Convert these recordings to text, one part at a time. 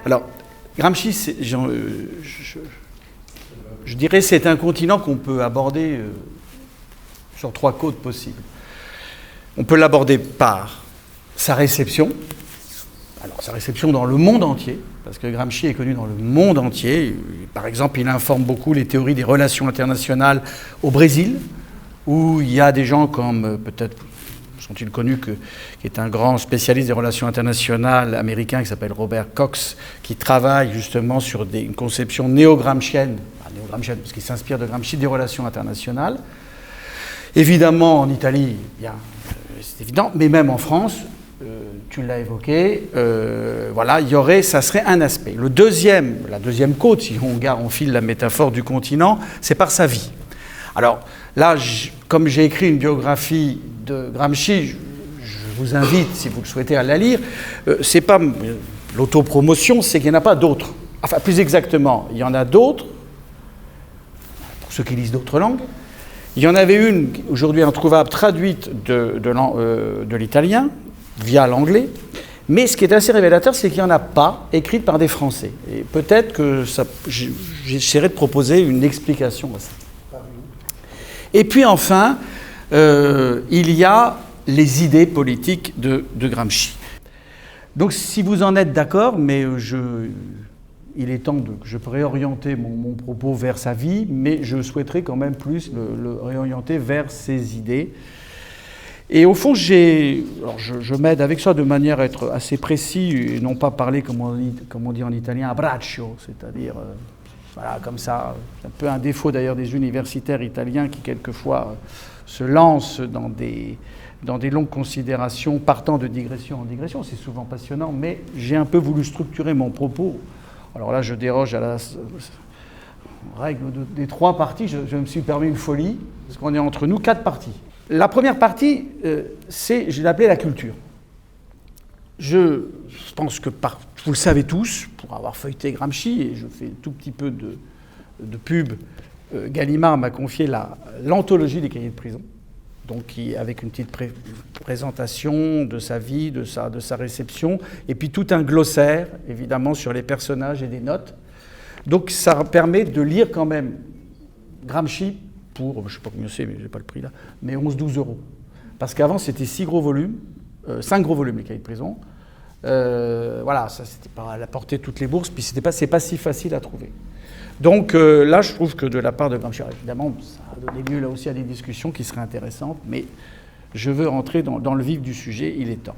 Alors, Gramsci, je dirais c'est un continent qu'on peut aborder sur 3 côtes possibles. On peut l'aborder par sa réception. Alors, sa réception dans le monde entier, parce que Gramsci est connu dans le monde entier. Par exemple, il informe beaucoup les théories des relations internationales au Brésil, où il y a des gens comme, peut-être sont-ils connus, qui est un grand spécialiste des relations internationales américain qui s'appelle Robert Cox, qui travaille justement sur une conception néo-gramscienne, parce qu'il s'inspire de Gramsci, des relations internationales. Évidemment, en Italie, c'est évident, mais même en France, tu l'as évoqué, voilà, ça serait un aspect. La deuxième côte, si on file la métaphore du continent, c'est par sa vie. Alors là, comme j'ai écrit une biographie de Gramsci, je vous invite, si vous le souhaitez, à la lire. C'est pas l'autopromotion, c'est qu'il n'y en a pas d'autres. Enfin, plus exactement, il y en a d'autres, pour ceux qui lisent d'autres langues. Il y en avait une, aujourd'hui introuvable, traduite de l'italien, via l'anglais. Mais ce qui est assez révélateur, c'est qu'il n'y en a pas écrite par des Français. Et peut-être que j'essaierai de proposer une explication à ça. Et puis enfin, il y a les idées politiques de Gramsci. Donc si vous en êtes d'accord, mais il est temps que je réorienter mon propos vers sa vie, mais je souhaiterais quand même plus le réorienter vers ses idées. Et au fond, je m'aide avec ça de manière à être assez précis et non pas parler, comme on dit en italien, a braccio, c'est-à-dire voilà, comme ça. C'est un peu un défaut d'ailleurs des universitaires italiens qui quelquefois se lancent dans des longues considérations partant de digression en digression. C'est souvent passionnant, mais j'ai un peu voulu structurer mon propos. Alors là, je déroge à la règle des 3 parties. Je me suis permis une folie, parce qu'on est entre nous 4 parties. La première partie, je l'ai appelée la culture. Je pense que vous le savez tous, pour avoir feuilleté Gramsci, et je fais un tout petit peu de pub, Gallimard m'a confié l'anthologie des cahiers de prison, donc avec une petite présentation de sa vie, de sa réception, et puis tout un glossaire, évidemment, sur les personnages et des notes. Donc ça permet de lire quand même Gramsci pour, je ne sais pas combien c'est, mais je n'ai pas le prix là, mais 11-12 €. Parce qu'avant, c'était 5 gros volumes, les cahiers de prison. Voilà, ça, c'était pas à la portée de toutes les bourses, puis c'est pas si facile à trouver. Donc là, je trouve que de la part de Gramsci, évidemment, ça a donné lieu là aussi à des discussions qui seraient intéressantes, mais je veux rentrer dans le vif du sujet, il est temps.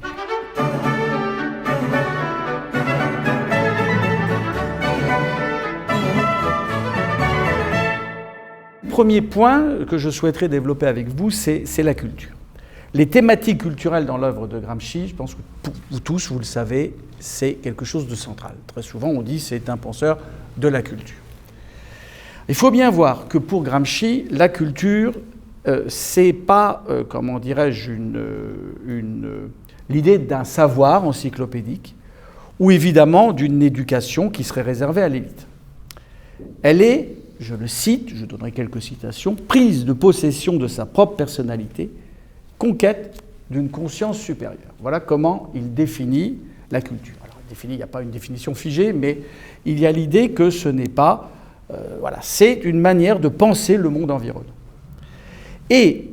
Premier point que je souhaiterais développer avec vous, c'est la culture. Les thématiques culturelles dans l'œuvre de Gramsci, je pense que vous tous, vous le savez, c'est quelque chose de central. Très souvent, on dit que c'est un penseur de la culture. Il faut bien voir que pour Gramsci, la culture, c'est pas, comment dirais-je, l'idée d'un savoir encyclopédique ou évidemment d'une éducation qui serait réservée à l'élite. Elle est, je le cite, je donnerai quelques citations, prise de possession de sa propre personnalité, conquête d'une conscience supérieure. Voilà comment il définit la culture. Alors, il n'y a pas une définition figée, mais il y a l'idée que ce n'est pas... voilà, c'est une manière de penser le monde environnant. Et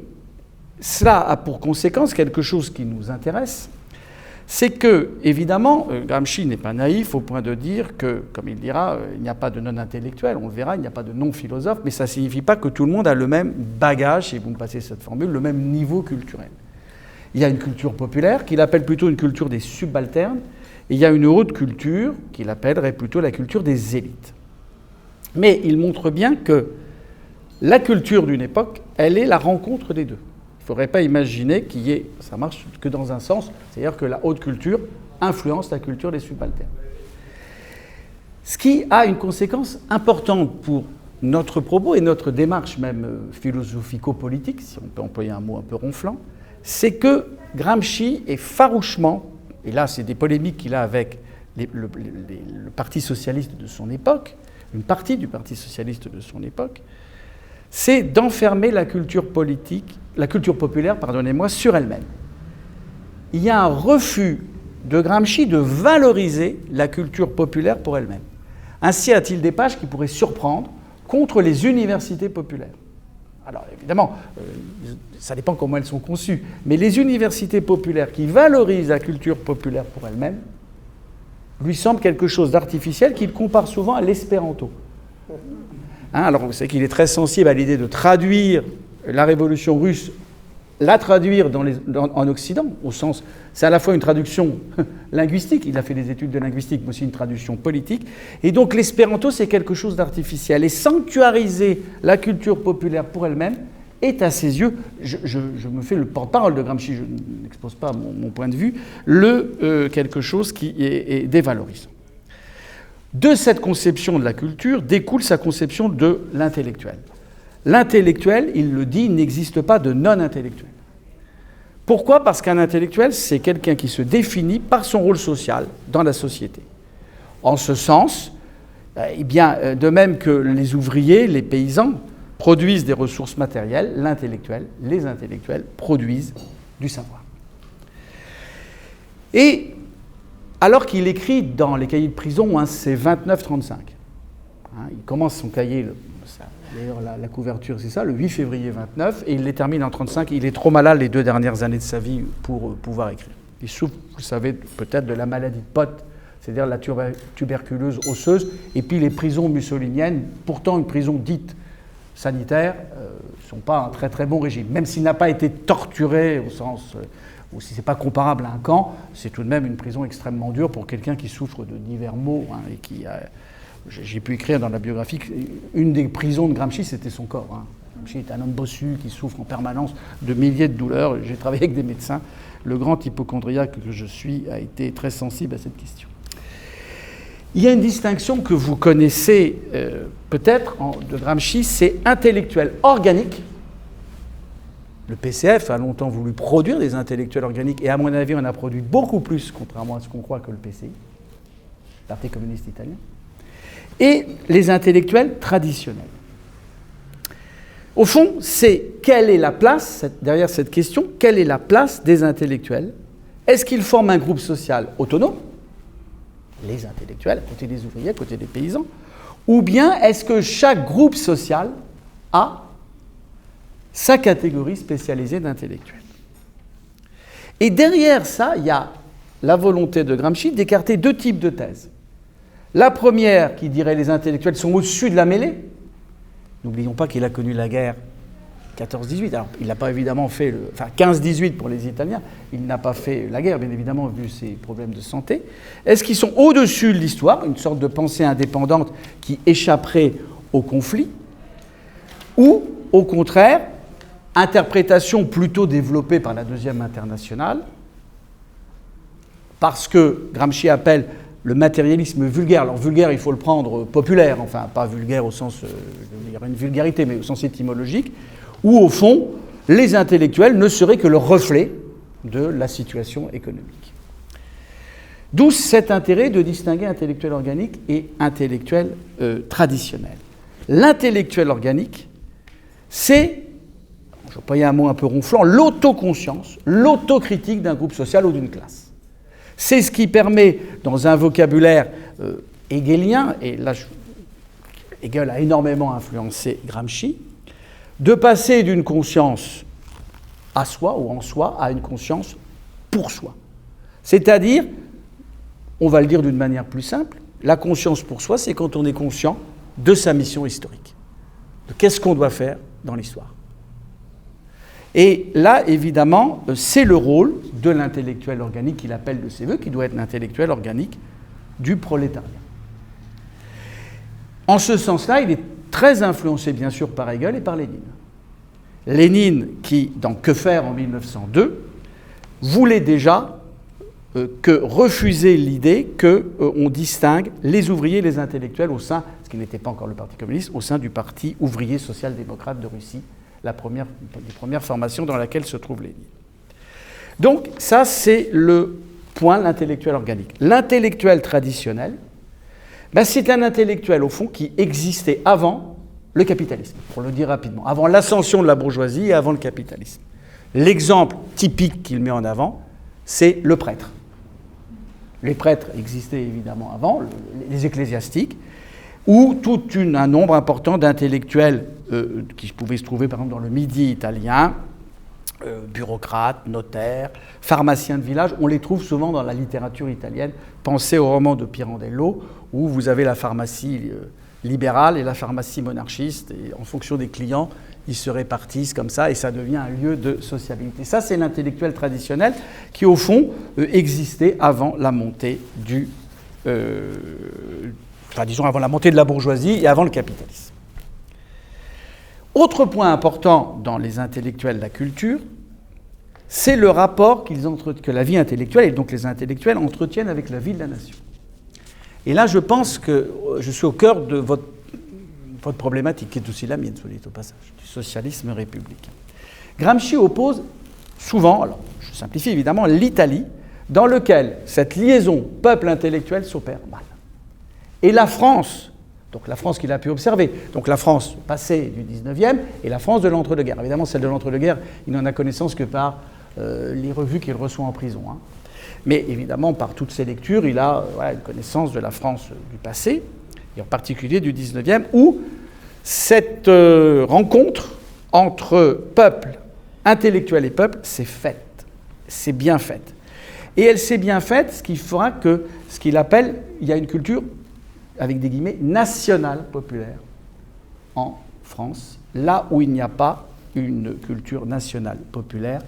cela a pour conséquence quelque chose qui nous intéresse, c'est que, évidemment, Gramsci n'est pas naïf au point de dire que, comme il dira, il n'y a pas de non-intellectuel, on le verra, il n'y a pas de non-philosophe, mais ça ne signifie pas que tout le monde a le même bagage, si vous me passez cette formule, le même niveau culturel. Il y a une culture populaire qu'il appelle plutôt une culture des subalternes, et il y a une autre culture qu'il appellerait plutôt la culture des élites. Mais il montre bien que la culture d'une époque, elle est la rencontre des deux. Il ne faudrait pas imaginer ça marche que dans un sens, c'est-à-dire que la haute culture influence la culture des subalternes. Ce qui a une conséquence importante pour notre propos et notre démarche même philosophico-politique, si on peut employer un mot un peu ronflant, c'est que Gramsci est farouchement, et là c'est des polémiques qu'il a avec le Parti socialiste de son époque, une partie du Parti socialiste de son époque, c'est d'enfermer la culture populaire, sur elle-même. Il y a un refus de Gramsci de valoriser la culture populaire pour elle-même. Ainsi a-t-il des pages qui pourraient surprendre contre les universités populaires. Alors évidemment, ça dépend comment elles sont conçues, mais les universités populaires qui valorisent la culture populaire pour elles-mêmes lui semblent quelque chose d'artificiel qu'il compare souvent à l'espéranto. Alors vous savez qu'il est très sensible à l'idée de traduire la révolution russe, la traduire en Occident, au sens, c'est à la fois une traduction linguistique, il a fait des études de linguistique, mais aussi une traduction politique, et donc l'espéranto c'est quelque chose d'artificiel, et sanctuariser la culture populaire pour elle-même est à ses yeux, je me fais le porte-parole de Gramsci, je n'expose pas mon point de vue, quelque chose qui est dévalorisant. De cette conception de la culture découle sa conception de l'intellectuel. L'intellectuel, il le dit, n'existe pas de non-intellectuel. Pourquoi ? Parce qu'un intellectuel, c'est quelqu'un qui se définit par son rôle social dans la société. En ce sens, eh bien, de même que les ouvriers, les paysans, produisent des ressources matérielles, les intellectuels produisent du savoir. Et alors qu'il écrit dans les cahiers de prison, c'est 29-35. Il commence son cahier, d'ailleurs la couverture c'est ça, le 8 février 29, et il les termine en 35. Il est trop malade les 2 dernières années de sa vie pour pouvoir écrire. Il souffre, vous savez, peut-être de la maladie de Pott, c'est-à-dire la tuberculose osseuse, et puis les prisons mussoliniennes, pourtant une prison dite sanitaire, ne sont pas un très très bon régime. Même s'il n'a pas été torturé au sens... ou si ce n'est pas comparable à un camp, c'est tout de même une prison extrêmement dure pour quelqu'un qui souffre de divers maux. Et qui j'ai pu écrire dans la biographie qu'une des prisons de Gramsci, c'était son corps. Gramsci est un homme bossu qui souffre en permanence de milliers de douleurs. J'ai travaillé avec des médecins. Le grand hypocondriaque que je suis a été très sensible à cette question. Il y a une distinction que vous connaissez peut-être de Gramsci, c'est intellectuel organique. Le PCF a longtemps voulu produire des intellectuels organiques, et à mon avis, on a produit beaucoup plus, contrairement à ce qu'on croit, que le PCI, le Parti communiste italien, et les intellectuels traditionnels. Au fond, c'est quelle est la place, derrière cette question, quelle est la place des intellectuels ? Est-ce qu'ils forment un groupe social autonome, les intellectuels, à côté des ouvriers, à côté des paysans, ou bien est-ce que chaque groupe social a sa catégorie spécialisée d'intellectuels. Et derrière ça, il y a la volonté de Gramsci d'écarter 2 types de thèses. La première, qui dirait les intellectuels sont au-dessus de la mêlée. N'oublions pas qu'il a connu la guerre 14-18. Alors, il n'a pas évidemment fait... 15-18 pour les Italiens. Il n'a pas fait la guerre, bien évidemment, vu ses problèmes de santé. Est-ce qu'ils sont au-dessus de l'histoire, une sorte de pensée indépendante qui échapperait au conflit, ou, au contraire, interprétation plutôt développée par la Deuxième Internationale, parce que Gramsci appelle le matérialisme vulgaire. Alors vulgaire, il faut le prendre populaire, enfin pas vulgaire au sens, il y aurait une vulgarité, mais au sens étymologique, où au fond, les intellectuels ne seraient que le reflet de la situation économique. D'où cet intérêt de distinguer intellectuel organique et intellectuel traditionnel. L'intellectuel organique, c'est, je vais employer un mot un peu ronflant, l'autoconscience, l'autocritique d'un groupe social ou d'une classe. C'est ce qui permet, dans un vocabulaire hegelien, et là Hegel a énormément influencé Gramsci, de passer d'une conscience à soi ou en soi à une conscience pour soi. C'est-à-dire, on va le dire d'une manière plus simple, la conscience pour soi, c'est quand on est conscient de sa mission historique, de qu'est-ce qu'on doit faire dans l'histoire. Et là, évidemment, c'est le rôle de l'intellectuel organique qu'il appelle de ses voeux, qui doit être l'intellectuel organique du prolétariat. En ce sens-là, il est très influencé, bien sûr, par Hegel et par Lénine. Lénine, qui, dans Que faire en 1902, voulait déjà refuser l'idée qu'on distingue les ouvriers et les intellectuels au sein, ce qui n'était pas encore le Parti communiste, au sein du Parti ouvrier social-démocrate de Russie, des premières formations dans laquelle se trouve Lénine. Donc ça, c'est le point, l'intellectuel organique. L'intellectuel traditionnel, c'est un intellectuel, au fond, qui existait avant le capitalisme, pour le dire rapidement, avant l'ascension de la bourgeoisie et avant le capitalisme. L'exemple typique qu'il met en avant, c'est le prêtre. les prêtres existaient évidemment avant, les ecclésiastiques, ou tout un nombre important d'intellectuels qui pouvaient se trouver par exemple dans le Midi italien, bureaucrates, notaires, pharmaciens de village. On les trouve souvent dans la littérature italienne. Pensez au roman de Pirandello, où vous avez la pharmacie libérale et la pharmacie monarchiste, et en fonction des clients, ils se répartissent comme ça, et ça devient un lieu de sociabilité. Ça, c'est l'intellectuel traditionnel qui, au fond, existait avant la montée avant la montée de la bourgeoisie et avant le capitalisme. Autre point important dans les intellectuels de la culture, c'est le rapport que la vie intellectuelle, et donc les intellectuels, entretiennent avec la vie de la nation. Et là, je pense que je suis au cœur de votre problématique, qui est aussi la mienne, soit dit au passage, du socialisme républicain. Gramsci oppose souvent, alors je simplifie évidemment, l'Italie, dans lequel cette liaison peuple-intellectuel s'opère mal. Et la France, donc la France qu'il a pu observer, donc la France passée du 19e et la France de l'entre-deux-guerres. Évidemment, celle de l'entre-deux-guerres, il n'en a connaissance que par les revues qu'il reçoit en prison. Hein. Mais évidemment, par toutes ses lectures, il a une connaissance de la France du passé, et en particulier du 19e, où cette rencontre entre peuple, intellectuel et peuple, s'est faite, c'est bien faite. Et elle s'est bien faite, ce qui fera que, ce qu'il appelle, il y a une culture, avec des guillemets, nationale populaire en France, là où il n'y a pas une culture nationale populaire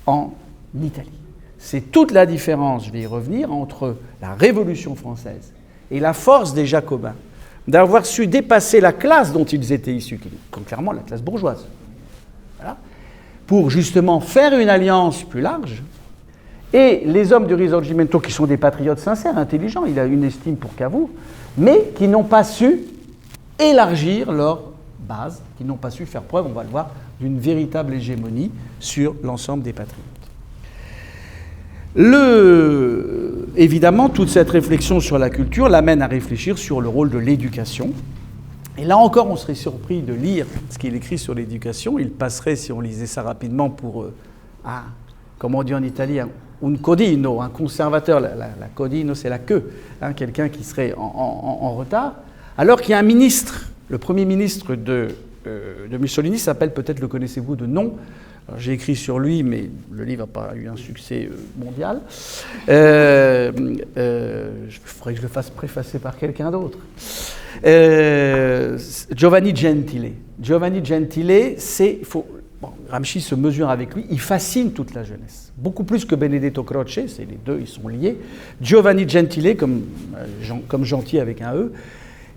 en Italie. C'est toute la différence, je vais y revenir, entre la Révolution française et la force des Jacobins d'avoir su dépasser la classe dont ils étaient issus, qui est clairement la classe bourgeoise, voilà, pour justement faire une alliance plus large. Et les hommes du Risorgimento, qui sont des patriotes sincères, intelligents, il a une estime pour Cavour, mais qui n'ont pas su élargir leur base, qui n'ont pas su faire preuve, on va le voir, d'une véritable hégémonie sur l'ensemble des patriotes. Évidemment, toute cette réflexion sur la culture l'amène à réfléchir sur le rôle de l'éducation. Et là encore, on serait surpris de lire ce qu'il écrit sur l'éducation. Il passerait, si on lisait ça rapidement, pour, comme on dit en italien, un codino, un conservateur. La codino, c'est la queue, hein, quelqu'un qui serait en retard. Alors qu'il y a un ministre, le premier ministre de Mussolini s'appelle, peut-être le connaissez-vous de nom. Alors, j'ai écrit sur lui, mais le livre n'a pas eu un succès mondial. Il faudrait que je le fasse préfacer par quelqu'un d'autre. Giovanni Gentile. Giovanni Gentile, Gramsci se mesure avec lui, il fascine toute la jeunesse. Beaucoup plus que Benedetto Croce, c'est les deux, ils sont liés. Giovanni Gentile, comme gentil avec un E,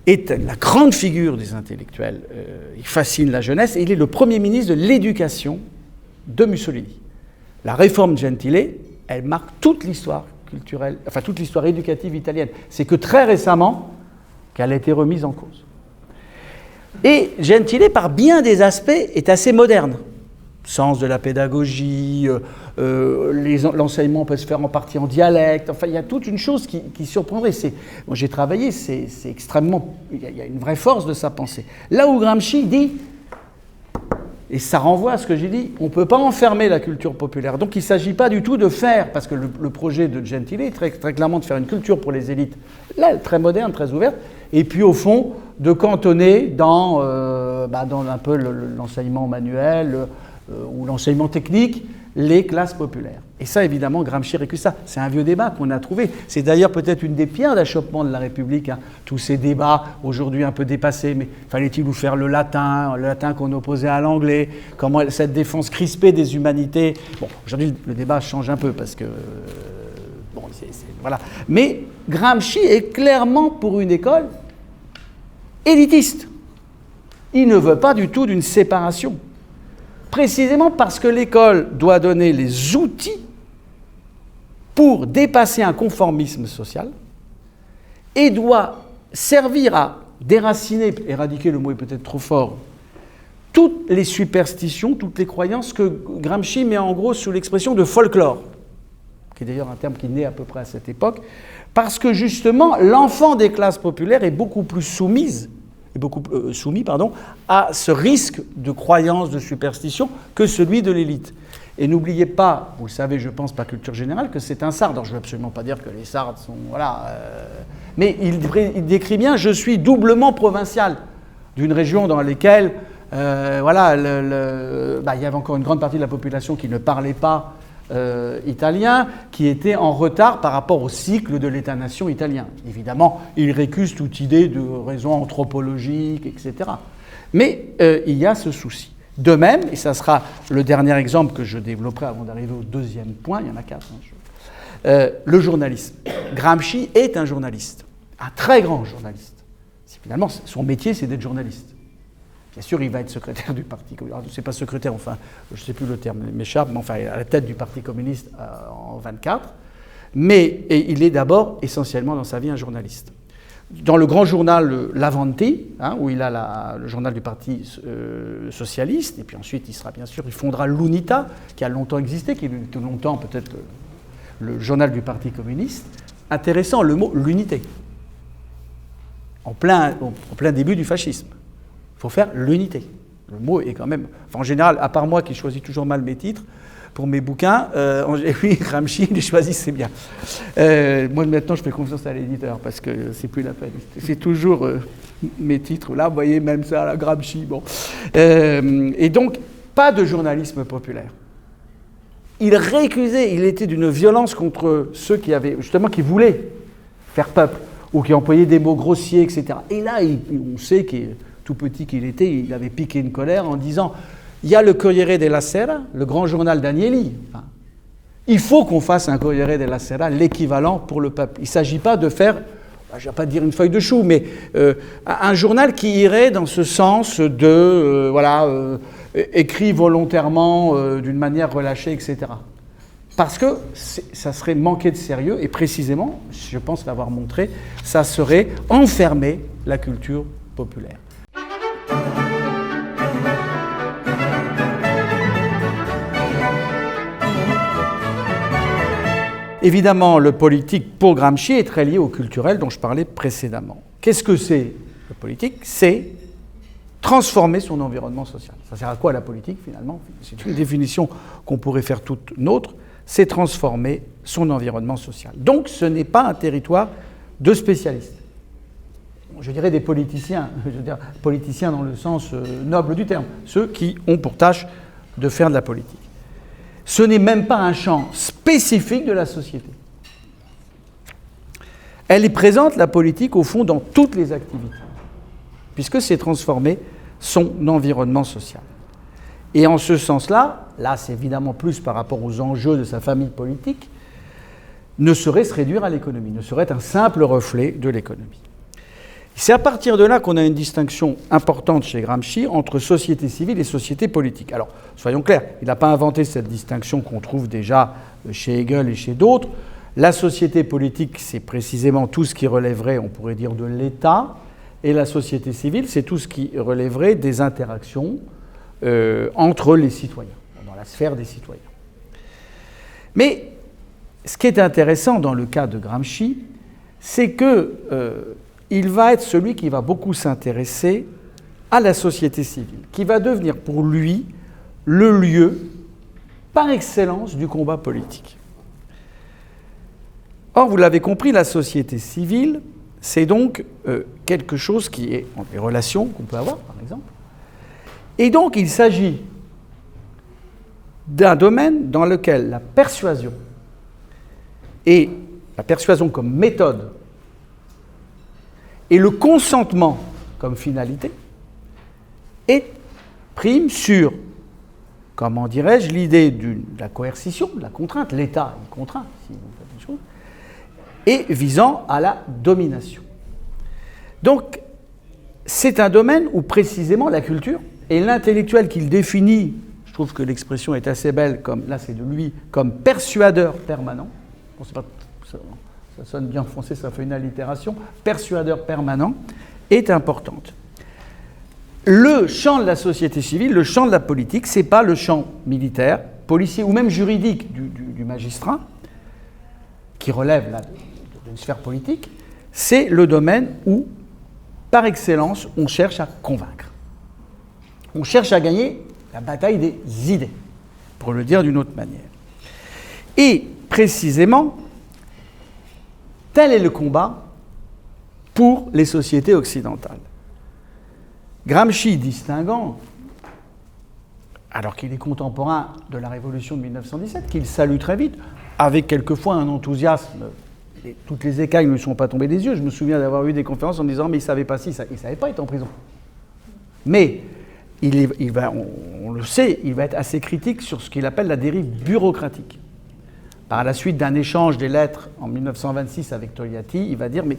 est la grande figure des intellectuels. Il fascine la jeunesse et il est le premier ministre de l'éducation de Mussolini. La réforme Gentile, elle marque toute l'histoire culturelle, enfin toute l'histoire éducative italienne. C'est que très récemment qu'elle a été remise en cause. Et Gentile, par bien des aspects, est assez moderne. Sens de la pédagogie, l'enseignement peut se faire en partie en dialecte, enfin il y a toute une chose qui surprendrait. Moi j'ai travaillé, c'est extrêmement... Il y a une vraie force de sa pensée. Là où Gramsci dit, et ça renvoie à ce que j'ai dit, on ne peut pas enfermer la culture populaire. Donc il ne s'agit pas du tout de faire, parce que le projet de Gentile est très, très clairement de faire une culture pour les élites, là, très moderne, très ouverte, et puis au fond, de cantonner dans un peu l'enseignement manuel ou l'enseignement technique, les classes populaires. Et ça, évidemment, Gramsci récuse ça. C'est un vieux débat qu'on a trouvé. C'est d'ailleurs peut-être une des pierres d'achoppement de la République, hein. Tous ces débats, aujourd'hui un peu dépassés, mais fallait-il vous faire le latin qu'on opposait à l'anglais, comment cette défense crispée des humanités. Bon, aujourd'hui, le débat change un peu, parce que... voilà. Mais Gramsci est clairement pour une école élitiste. Il ne veut pas du tout d'une séparation. Précisément parce que l'école doit donner les outils pour dépasser un conformisme social et doit servir à déraciner, éradiquer, le mot est peut-être trop fort, toutes les superstitions, toutes les croyances que Gramsci met en gros sous l'expression de folklore, qui est d'ailleurs un terme qui naît à peu près à cette époque, parce que justement l'enfant des classes populaires est beaucoup plus soumis à ce risque de croyance, de superstition, que celui de l'élite. Et n'oubliez pas, vous le savez, je pense, par culture générale, que c'est un Sarde. Alors, je ne veux absolument pas dire que les Sardes sont... Voilà. Mais il décrit bien « je suis doublement provincial » d'une région dans laquelle, il y avait encore une grande partie de la population qui ne parlait pas italien, qui était en retard par rapport au cycle de l'État-nation italien. Évidemment, il récuse toute idée de raison anthropologique, etc. Mais il y a ce souci. De même, et ça sera le dernier exemple que je développerai avant d'arriver au deuxième point, il y en a 4, le journalisme. Gramsci est un journaliste, un très grand journaliste. Finalement, son métier, c'est d'être journaliste. Bien sûr, il va être secrétaire du Parti communiste. C'est pas secrétaire, enfin, je ne sais plus le terme, il m'échappe, mais enfin, à la tête du Parti communiste en 24. Mais il est d'abord, essentiellement dans sa vie, un journaliste. Dans le grand journal L'Avanti, où il a le journal du Parti socialiste, et puis ensuite, il fondera l'Unità, qui a longtemps existé, qui est longtemps peut-être le journal du Parti communiste. Intéressant, le mot l'unité. En plein début du fascisme. Il faut faire l'unité. Le mot est quand même... Enfin, en général, à part moi qui choisis toujours mal mes titres pour mes bouquins, lui, Gramsci, il les choisit, c'est bien. Moi, maintenant, je fais confiance à l'éditeur parce que c'est plus la peine. C'est toujours mes titres. Là, vous voyez, même ça, la Gramsci, bon. Et donc, pas de journalisme populaire. Il récusait, il était d'une violence contre ceux qui voulaient faire peuple, ou qui employaient des mots grossiers, etc. Et là, on sait tout petit qu'il était, il avait piqué une colère en disant « Il y a le Corriere della Sera, le grand journal d'Agnelli. Il faut qu'on fasse un Corriere della Sera, l'équivalent pour le peuple. Il ne s'agit pas de faire, je ne vais pas dire une feuille de chou, mais un journal qui irait dans ce sens de, écrit volontairement, d'une manière relâchée, etc. » Parce que ça serait manquer de sérieux, et précisément, je pense l'avoir montré, ça serait enfermer la culture populaire. Évidemment, le politique, pour Gramsci, est très lié au culturel dont je parlais précédemment. Qu'est-ce que c'est, le politique ? C'est transformer son environnement social. Ça sert à quoi, la politique, finalement ? C'est une définition qu'on pourrait faire toute nôtre. C'est transformer son environnement social. Donc, ce n'est pas un territoire de spécialistes. Je dirais des politiciens, politiciens dans le sens noble du terme, ceux qui ont pour tâche de faire de la politique. Ce n'est même pas un champ spécifique de la société. Elle est présente, la politique, au fond, dans toutes les activités, puisque c'est transformer son environnement social. Et en ce sens-là, là c'est évidemment plus par rapport aux enjeux de sa famille politique, ne saurait se réduire à l'économie, ne serait un simple reflet de l'économie. C'est à partir de là qu'on a une distinction importante chez Gramsci entre société civile et société politique. Alors, soyons clairs, il n'a pas inventé cette distinction qu'on trouve déjà chez Hegel et chez d'autres. La société politique, c'est précisément tout ce qui relèverait, on pourrait dire, de l'État, et la société civile, c'est tout ce qui relèverait des interactions entre les citoyens, dans la sphère des citoyens. Mais ce qui est intéressant dans le cas de Gramsci, c'est que il va être celui qui va beaucoup s'intéresser à la société civile, qui va devenir pour lui le lieu par excellence du combat politique. Or, vous l'avez compris, la société civile, c'est donc quelque chose qui est dans les relations qu'on peut avoir, par exemple. Et donc, il s'agit d'un domaine dans lequel la persuasion, et la persuasion comme méthode, et le consentement comme finalité, prime sur, comment dirais-je, l'idée de la coercition, de la contrainte. L'État, il contraint, si vous faites des choses, et visant à la domination. Donc, c'est un domaine où précisément la culture et l'intellectuel qu'il définit, je trouve que l'expression est assez belle, comme là c'est de lui, comme persuadeur permanent. Bon, c'est pas, ça sonne bien en français, ça fait une allitération. Persuadeur permanent est importante. Le champ de la société civile, le champ de la politique, c'est pas le champ militaire, policier ou même juridique du magistrat, qui relève là d'une sphère politique, c'est le domaine où, par excellence, on cherche à convaincre. On cherche à gagner la bataille des idées. pour le dire d'une autre manière. Et précisément, tel est le combat pour les sociétés occidentales. Gramsci distinguant, alors qu'il est contemporain de la Révolution de 1917, qu'il salue très vite, avec quelquefois un enthousiasme, et toutes les écailles ne lui sont pas tombées des yeux. Je me souviens d'avoir eu des conférences en me disant « mais il ne savait pas si, il ne savait pas être en prison ». Mais on le sait, il va être assez critique sur ce qu'il appelle la dérive bureaucratique. Par la suite d'un échange des lettres en 1926 avec Togliatti, il va dire « mais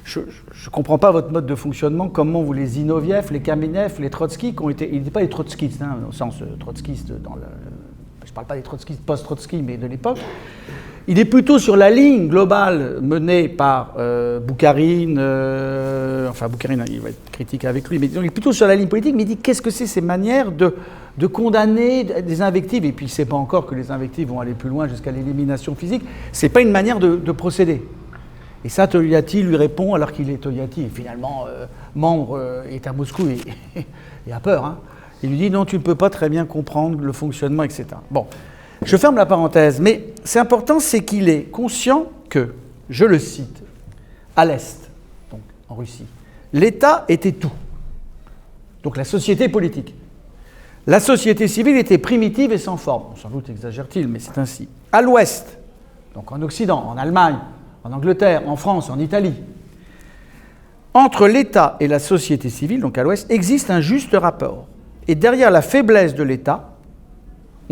je ne comprends pas votre mode de fonctionnement, comment vous les Zinoviev, les Kamenev, les Trotsky, qui ont été... » Il n'est pas les trotskistes, hein, au sens trotskiste, je ne parle pas des trotskistes post-Trotsky, mais de l'époque. Il est plutôt sur la ligne globale menée par Boukharine, Boukharine, il va être critique avec lui, mais il est plutôt sur la ligne politique, mais il dit qu'est-ce que c'est ces manières de condamner des invectives, et puis il ne sait pas encore que les invectives vont aller plus loin jusqu'à l'élimination physique, c'est pas une manière de procéder. Et ça, Togliatti lui répond, alors qu'il est Togliatti, finalement membre, est à Moscou et a peur, hein. Il lui dit non, tu ne peux pas très bien comprendre le fonctionnement, etc. Bon. Je ferme la parenthèse, mais c'est important, c'est qu'il est conscient que, je le cite, à l'Est, donc en Russie, l'État était tout. Donc la société politique. La société civile était primitive et sans forme. Sans doute exagère-t-il, mais c'est ainsi. À l'Ouest, donc en Occident, en Allemagne, en Angleterre, en France, en Italie, entre l'État et la société civile, donc à l'Ouest, existe un juste rapport. Et derrière la faiblesse de l'État,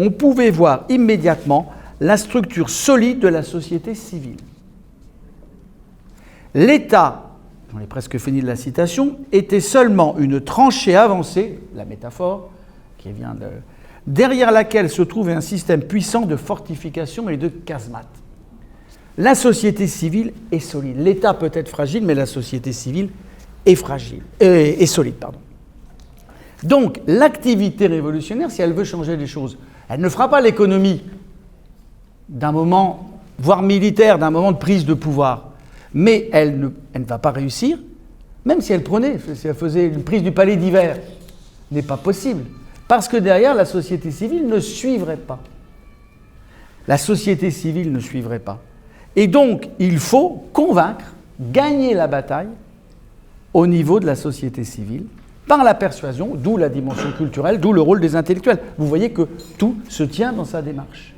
on pouvait voir immédiatement la structure solide de la société civile. L'État, j'en ai presque fini de la citation, était seulement une tranchée avancée, la métaphore, qui vient derrière laquelle se trouvait un système puissant de fortification et de casemates. La société civile est solide. L'État peut être fragile, mais la société civile est solide. Donc, l'activité révolutionnaire, si elle veut changer les choses, elle ne fera pas l'économie d'un moment, voire militaire, d'un moment de prise de pouvoir. Mais elle ne va pas réussir, même si elle faisait une prise du palais d'hiver. N'est pas possible. Parce que derrière, la société civile ne suivrait pas. La société civile ne suivrait pas. Et donc, il faut convaincre, gagner la bataille au niveau de la société civile, par la persuasion, d'où la dimension culturelle, d'où le rôle des intellectuels. Vous voyez que tout se tient dans sa démarche.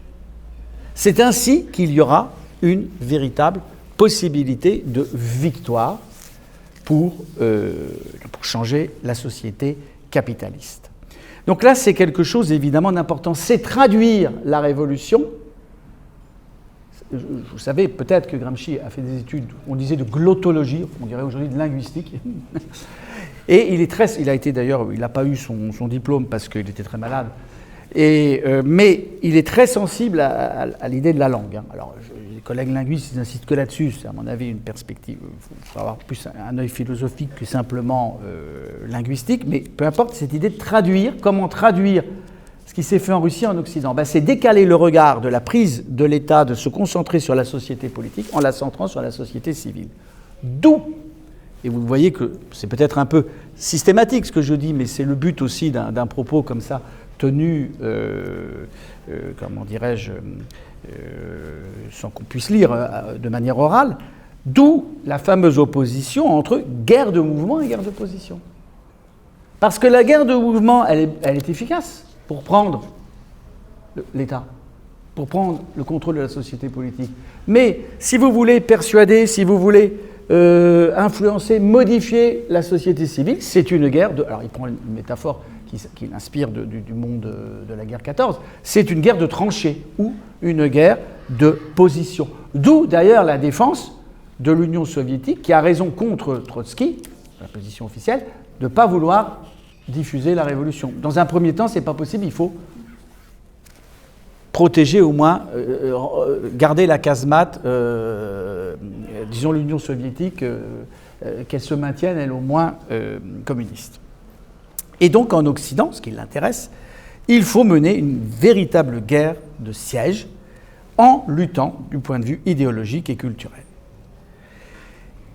C'est ainsi qu'il y aura une véritable possibilité de victoire pour changer la société capitaliste. Donc là, c'est quelque chose évidemment d'important. C'est traduire la révolution. Vous savez, peut-être que Gramsci a fait des études, on disait de glottologie, on dirait aujourd'hui de linguistique. Et il a été d'ailleurs, il n'a pas eu son diplôme parce qu'il était très malade. Mais il est très sensible à l'idée de la langue. Hein. Alors, les collègues linguistes, ils n'insistent que là-dessus. C'est à mon avis une perspective. Il faut avoir plus un œil philosophique que simplement linguistique. Mais peu importe, cette idée de traduire, comment traduire ce qui s'est fait en Russie en Occident, c'est décaler le regard de la prise de l'État, de se concentrer sur la société politique en la centrant sur la société civile. D'où, et vous voyez que c'est peut-être un peu systématique ce que je dis, mais c'est le but aussi d'un propos comme ça, tenu, comment dirais-je, sans qu'on puisse lire de manière orale, d'où la fameuse opposition entre guerre de mouvement et guerre de position. Parce que la guerre de mouvement, elle est efficace pour prendre l'État, pour prendre le contrôle de la société politique. Mais si vous voulez persuader, si vous voulez influencer, modifier la société civile, c'est une guerre de... Alors il prend une métaphore qui l'inspire du monde de la guerre 14, c'est une guerre de tranchées ou une guerre de position. D'où d'ailleurs la défense de l'Union soviétique qui a raison contre Trotsky, la position officielle, de ne pas vouloir diffuser la révolution. Dans un premier temps, ce n'est pas possible, il faut protéger au moins, garder la casemate, disons l'Union soviétique, qu'elle se maintienne, elle au moins communiste. Et donc en Occident, ce qui l'intéresse, il faut mener une véritable guerre de siège en luttant du point de vue idéologique et culturel.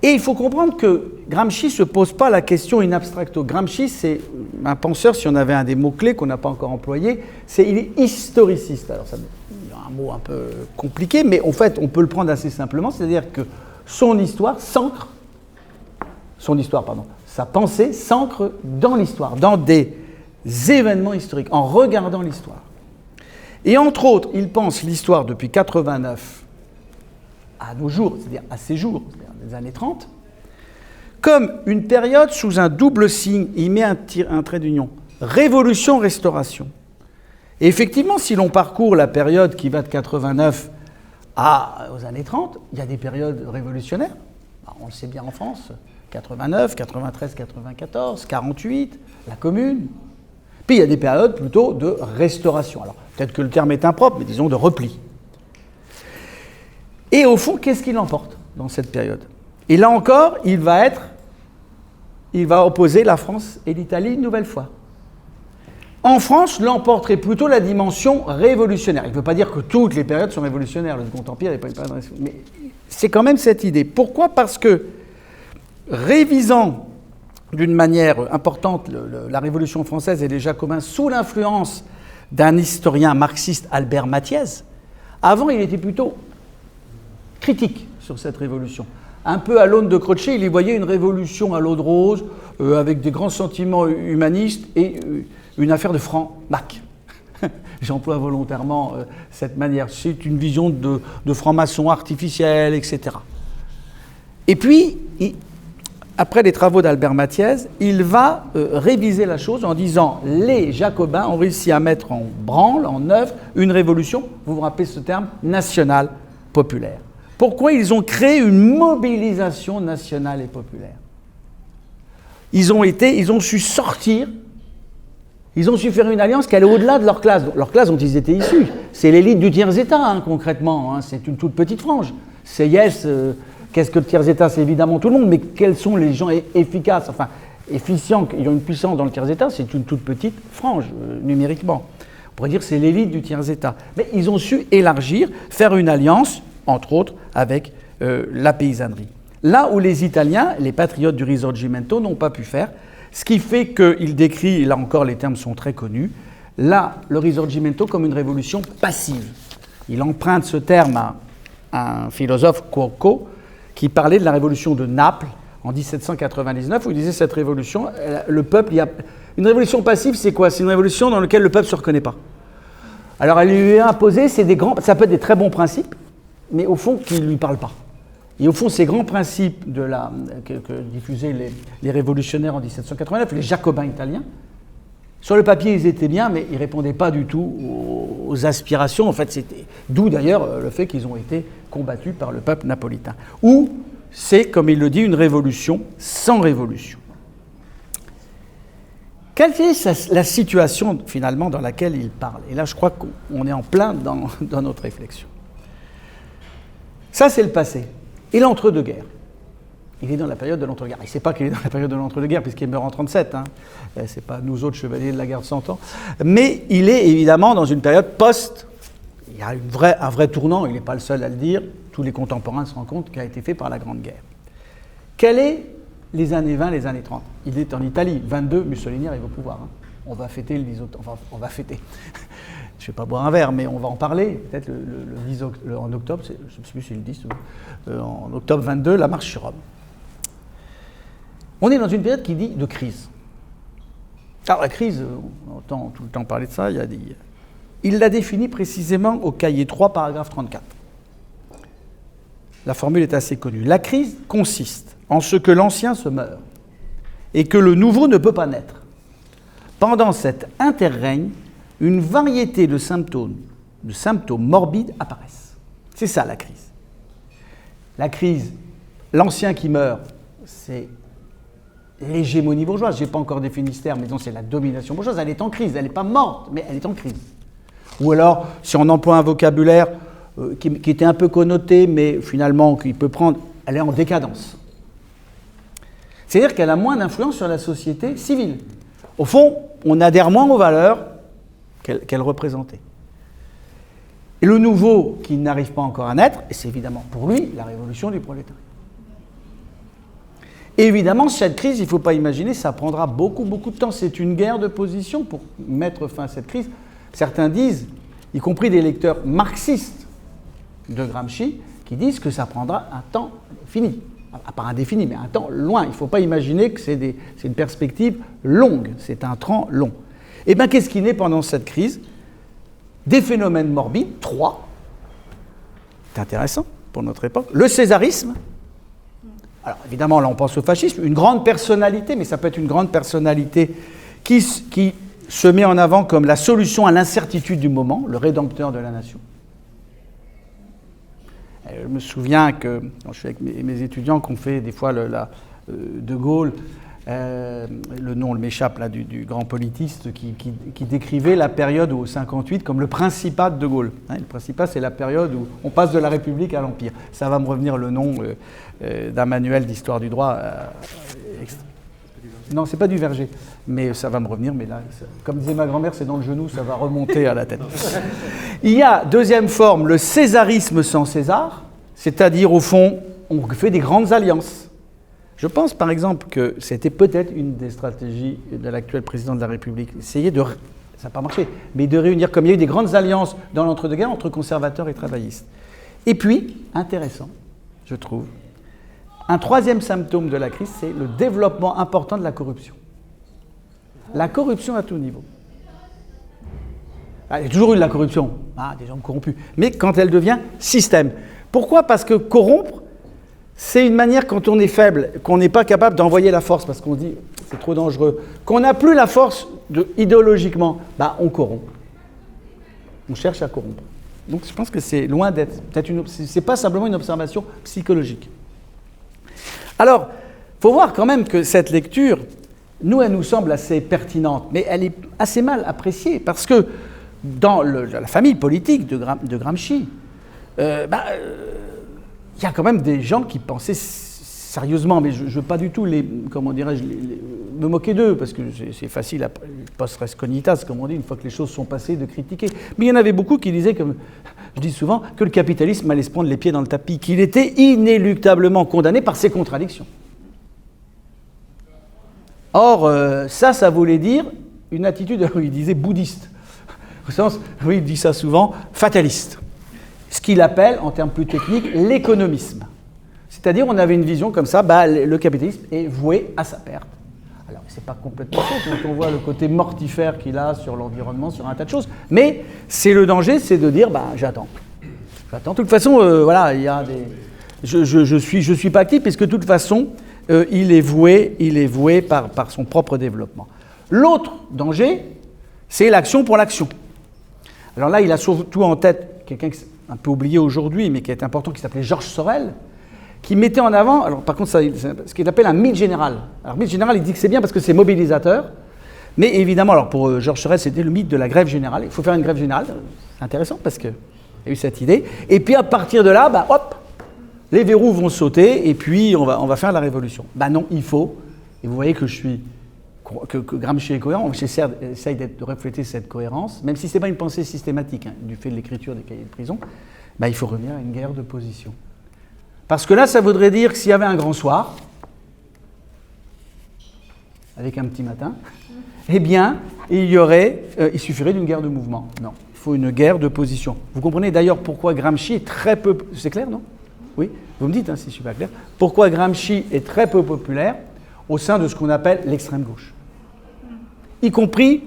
Et il faut comprendre que Gramsci ne se pose pas la question in abstracto. Gramsci, c'est un penseur, si on avait un des mots-clés qu'on n'a pas encore employé, il est historiciste. Alors, il y a un mot un peu compliqué, mais en fait, on peut le prendre assez simplement, c'est-à-dire que sa pensée s'ancre dans l'histoire, dans des événements historiques, en regardant l'histoire. Et entre autres, il pense l'histoire depuis 89 à nos jours, c'est-à-dire à ses jours, c'est-à-dire les années 30, comme une période sous un double signe, il met un trait d'union, révolution-restauration. Et effectivement, si l'on parcourt la période qui va de 89 aux années 30, il y a des périodes révolutionnaires, on le sait bien en France, 89, 93, 94, 48, la Commune. Puis il y a des périodes plutôt de restauration. Alors peut-être que le terme est impropre, mais disons de repli. Et au fond, qu'est-ce qu'il emporte dans cette période? Et là encore, il va opposer la France et l'Italie une nouvelle fois. En France, l'emporterait plutôt la dimension révolutionnaire. Il ne veut pas dire que toutes les périodes sont révolutionnaires. Le Second Empire n'est pas une période révolutionnaire. Mais c'est quand même cette idée. Pourquoi? Parce que, révisant d'une manière importante la Révolution française et les Jacobins sous l'influence d'un historien marxiste, Albert Mathiez, avant, il était plutôt critique sur cette révolution. Un peu à l'aune de Croce, il y voyait une révolution à l'eau de rose, avec des grands sentiments humanistes et une affaire de franc-mac. J'emploie volontairement cette manière. C'est une vision de franc-maçon artificielle, etc. Et puis, après les travaux d'Albert Mathiez, il va réviser la chose en disant « Les Jacobins ont réussi à mettre en branle, en œuvre, une révolution, vous vous rappelez ce terme, nationale, populaire. » Pourquoi ils ont créé une mobilisation nationale et populaire? Ils ont su sortir, ils ont su faire une alliance qui allait au-delà de leur classe. Leur classe dont ils étaient issus, c'est l'élite du tiers-état, concrètement. C'est une toute petite frange. C'est qu'est-ce que le tiers-état? C'est évidemment tout le monde, mais quels sont les gens efficaces, efficients, qui ont une puissance dans le tiers-état? C'est une toute petite frange, numériquement. On pourrait dire que c'est l'élite du tiers-état. Mais ils ont su élargir, faire une alliance, entre autres, avec la paysannerie. Là où les Italiens, les patriotes du Risorgimento, n'ont pas pu faire, ce qui fait qu'il décrit, là encore les termes sont très connus, là, le Risorgimento comme une révolution passive. Il emprunte ce terme à un philosophe, Cuoco, qui parlait de la révolution de Naples en 1799, où il disait cette révolution, le peuple, une révolution passive, c'est quoi? C'est une révolution dans laquelle le peuple ne se reconnaît pas. Alors elle lui a imposé, ça peut être des très bons principes, mais au fond, qui ne lui parlent pas. Et au fond, ces grands principes que diffusaient les révolutionnaires en 1789, les jacobins italiens, sur le papier, ils étaient bien, mais ils ne répondaient pas du tout aux aspirations. En fait, c'était d'où d'ailleurs le fait qu'ils ont été combattus par le peuple napolitain. Ou c'est, comme il le dit, une révolution sans révolution. Quelle est la situation, finalement, dans laquelle il parle? Et là, je crois qu'on est en plein dans notre réflexion. Ça, c'est le passé. Et l'entre-deux-guerres. Il est dans la période de l'entre-deux-guerres. Il ne sait pas qu'il est dans la période de l'entre-deux-guerres, puisqu'il meurt en 1937. Ce n'est pas nous autres chevaliers de la guerre de 100 ans. Mais il est évidemment dans une période post. Il y a un vrai tournant, il n'est pas le seul à le dire. Tous les contemporains se rendent compte qu'il a été fait par la Grande Guerre. Quelles sont les années 20, les années 30? Il est en Italie. 22, Mussolini arrive au pouvoir. On va fêter le 10 octobre. Enfin, on va fêter. Je ne vais pas boire un verre, mais on va en parler. Peut-être le 10 octobre, en octobre, je ne sais plus si c'est le 10, en octobre 22, la marche sur Rome. On est dans une période qui dit de crise. Alors la crise, on entend tout le temps parler de ça, il l'a définie précisément au cahier 3, paragraphe 34. La formule est assez connue. La crise consiste en ce que l'ancien se meurt et que le nouveau ne peut pas naître. Pendant cet interrègne, une variété de symptômes morbides apparaissent. C'est ça la crise. La crise, l'ancien qui meurt, c'est l'hégémonie bourgeoise. Je n'ai pas encore défini ce terme, mais donc c'est la domination bourgeoise. Elle est en crise, elle n'est pas morte, mais elle est en crise. Ou alors, si on emploie un vocabulaire qui était un peu connoté, mais finalement qu'il peut prendre, elle est en décadence. C'est-à-dire qu'elle a moins d'influence sur la société civile. Au fond, on adhère moins aux valeurs qu'elle représentait. Et le nouveau qui n'arrive pas encore à naître, c'est évidemment pour lui la révolution du prolétariat. Et évidemment, cette crise, il ne faut pas imaginer, ça prendra beaucoup de temps. C'est une guerre de position pour mettre fin à cette crise. Certains disent, y compris des lecteurs marxistes de Gramsci, qui disent que ça prendra un temps fini. Pas indéfini, mais un temps loin. Il ne faut pas imaginer que c'est une perspective longue, c'est un temps long. Et bien, qu'est-ce qui naît pendant cette crise? Des phénomènes morbides, 3. C'est intéressant pour notre époque. Le césarisme. Alors, évidemment, là, on pense au fascisme. Une grande personnalité, mais ça peut être une grande personnalité qui se met en avant comme la solution à l'incertitude du moment, le rédempteur de la nation. Je me souviens que, quand je suis avec mes étudiants, qu'on fait des fois De Gaulle, le nom m'échappe là, du grand politiste qui décrivait la période au 58 comme le Principat de Gaulle. Le Principat, c'est la période où on passe de la République à l'Empire. Ça va me revenir le nom d'un manuel d'histoire du droit. Non, c'est pas du Verger, mais ça va me revenir. Mais là, comme disait ma grand-mère, c'est dans le genou, ça va remonter à la tête. Il y a, deuxième forme, le césarisme sans César, c'est-à-dire, au fond, on fait des grandes alliances. Je pense, par exemple, que c'était peut-être une des stratégies de l'actuel président de la République, essayer de, ça n'a pas marché, mais de réunir, comme il y a eu des grandes alliances dans l'entre-deux-guerres entre conservateurs et travaillistes. Et puis, intéressant, je trouve, un troisième symptôme de la crise, c'est le développement important de la corruption. La corruption à tout niveau. Il y a toujours eu de la corruption, des gens corrompus, mais quand elle devient système. Pourquoi? Parce que corrompre, c'est une manière, quand on est faible, qu'on n'est pas capable d'envoyer la force, parce qu'on se dit c'est trop dangereux, qu'on n'a plus la force idéologiquement, on corrompt. On cherche à corrompre. Donc je pense que c'est loin d'être, c'est pas simplement une observation psychologique. Alors, il faut voir quand même que cette lecture, nous, elle nous semble assez pertinente, mais elle est assez mal appréciée, parce que dans la famille politique de Gramsci, il y a quand même des gens qui pensaient sérieusement, mais je ne veux pas du tout me moquer d'eux, parce que c'est facile, post res cognitas, comme on dit, une fois que les choses sont passées, de critiquer. Mais il y en avait beaucoup qui disaient, comme je dis souvent, que le capitalisme allait se prendre les pieds dans le tapis, qu'il était inéluctablement condamné par ses contradictions. Or, ça voulait dire une attitude, il disait bouddhiste, au sens, oui, il dit ça souvent, fataliste. Ce qu'il appelle, en termes plus techniques, l'économisme. C'est-à-dire, on avait une vision comme ça, le capitalisme est voué à sa perte. Alors, c'est pas complètement faux quand on voit le côté mortifère qu'il a sur l'environnement, sur un tas de choses, mais c'est le danger, c'est de dire, j'attends. De toute façon, il y a des... Je suis pas actif, puisque de toute façon, il est voué par son propre développement. L'autre danger, c'est l'action pour l'action. Alors là, il a surtout en tête quelqu'un qui est un peu oublié aujourd'hui, mais qui est important, qui s'appelait Georges Sorel, qui mettait en avant, alors par contre, ce qu'il appelle un mythe général. Alors, mythe général, il dit que c'est bien parce que c'est mobilisateur, mais évidemment, alors pour Georges Sorel, c'était le mythe de la grève générale. Il faut faire une grève générale, c'est intéressant parce qu'il y a eu cette idée. Et puis à partir de là, les verrous vont sauter et puis on va faire la révolution. Non, il faut, et vous voyez que que Gramsci est cohérent, j'essaye de refléter cette cohérence, même si ce n'est pas une pensée systématique, du fait de l'écriture des cahiers de prison, il faut revenir à une guerre de position. Parce que là, ça voudrait dire que s'il y avait un grand soir, avec un petit matin, eh bien, il suffirait d'une guerre de mouvement. Non, il faut une guerre de position. Vous comprenez d'ailleurs pourquoi Gramsci est très peu... C'est clair, non? Oui, vous me dites si je ne suis pas clair. Pourquoi Gramsci est très peu populaire au sein de ce qu'on appelle l'extrême gauche. Y compris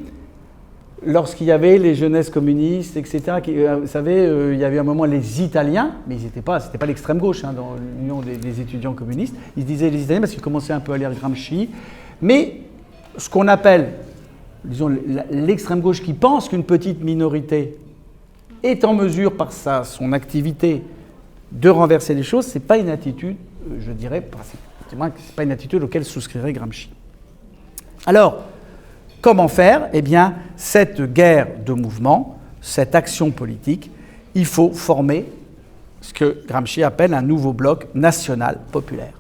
lorsqu'il y avait les jeunesses communistes, etc. Vous savez, il y avait un moment les Italiens, mais c'était pas l'extrême gauche dans l'union des étudiants communistes. Ils se disaient les Italiens parce qu'ils commençaient un peu à lire Gramsci. Mais ce qu'on appelle, disons, l'extrême gauche qui pense qu'une petite minorité est en mesure, par son activité, de renverser les choses, c'est pas une attitude, je dirais, c'est pas une attitude auquel souscrirait Gramsci. Alors, comment faire? Eh bien, cette guerre de mouvement, cette action politique, il faut former ce que Gramsci appelle un nouveau bloc national populaire.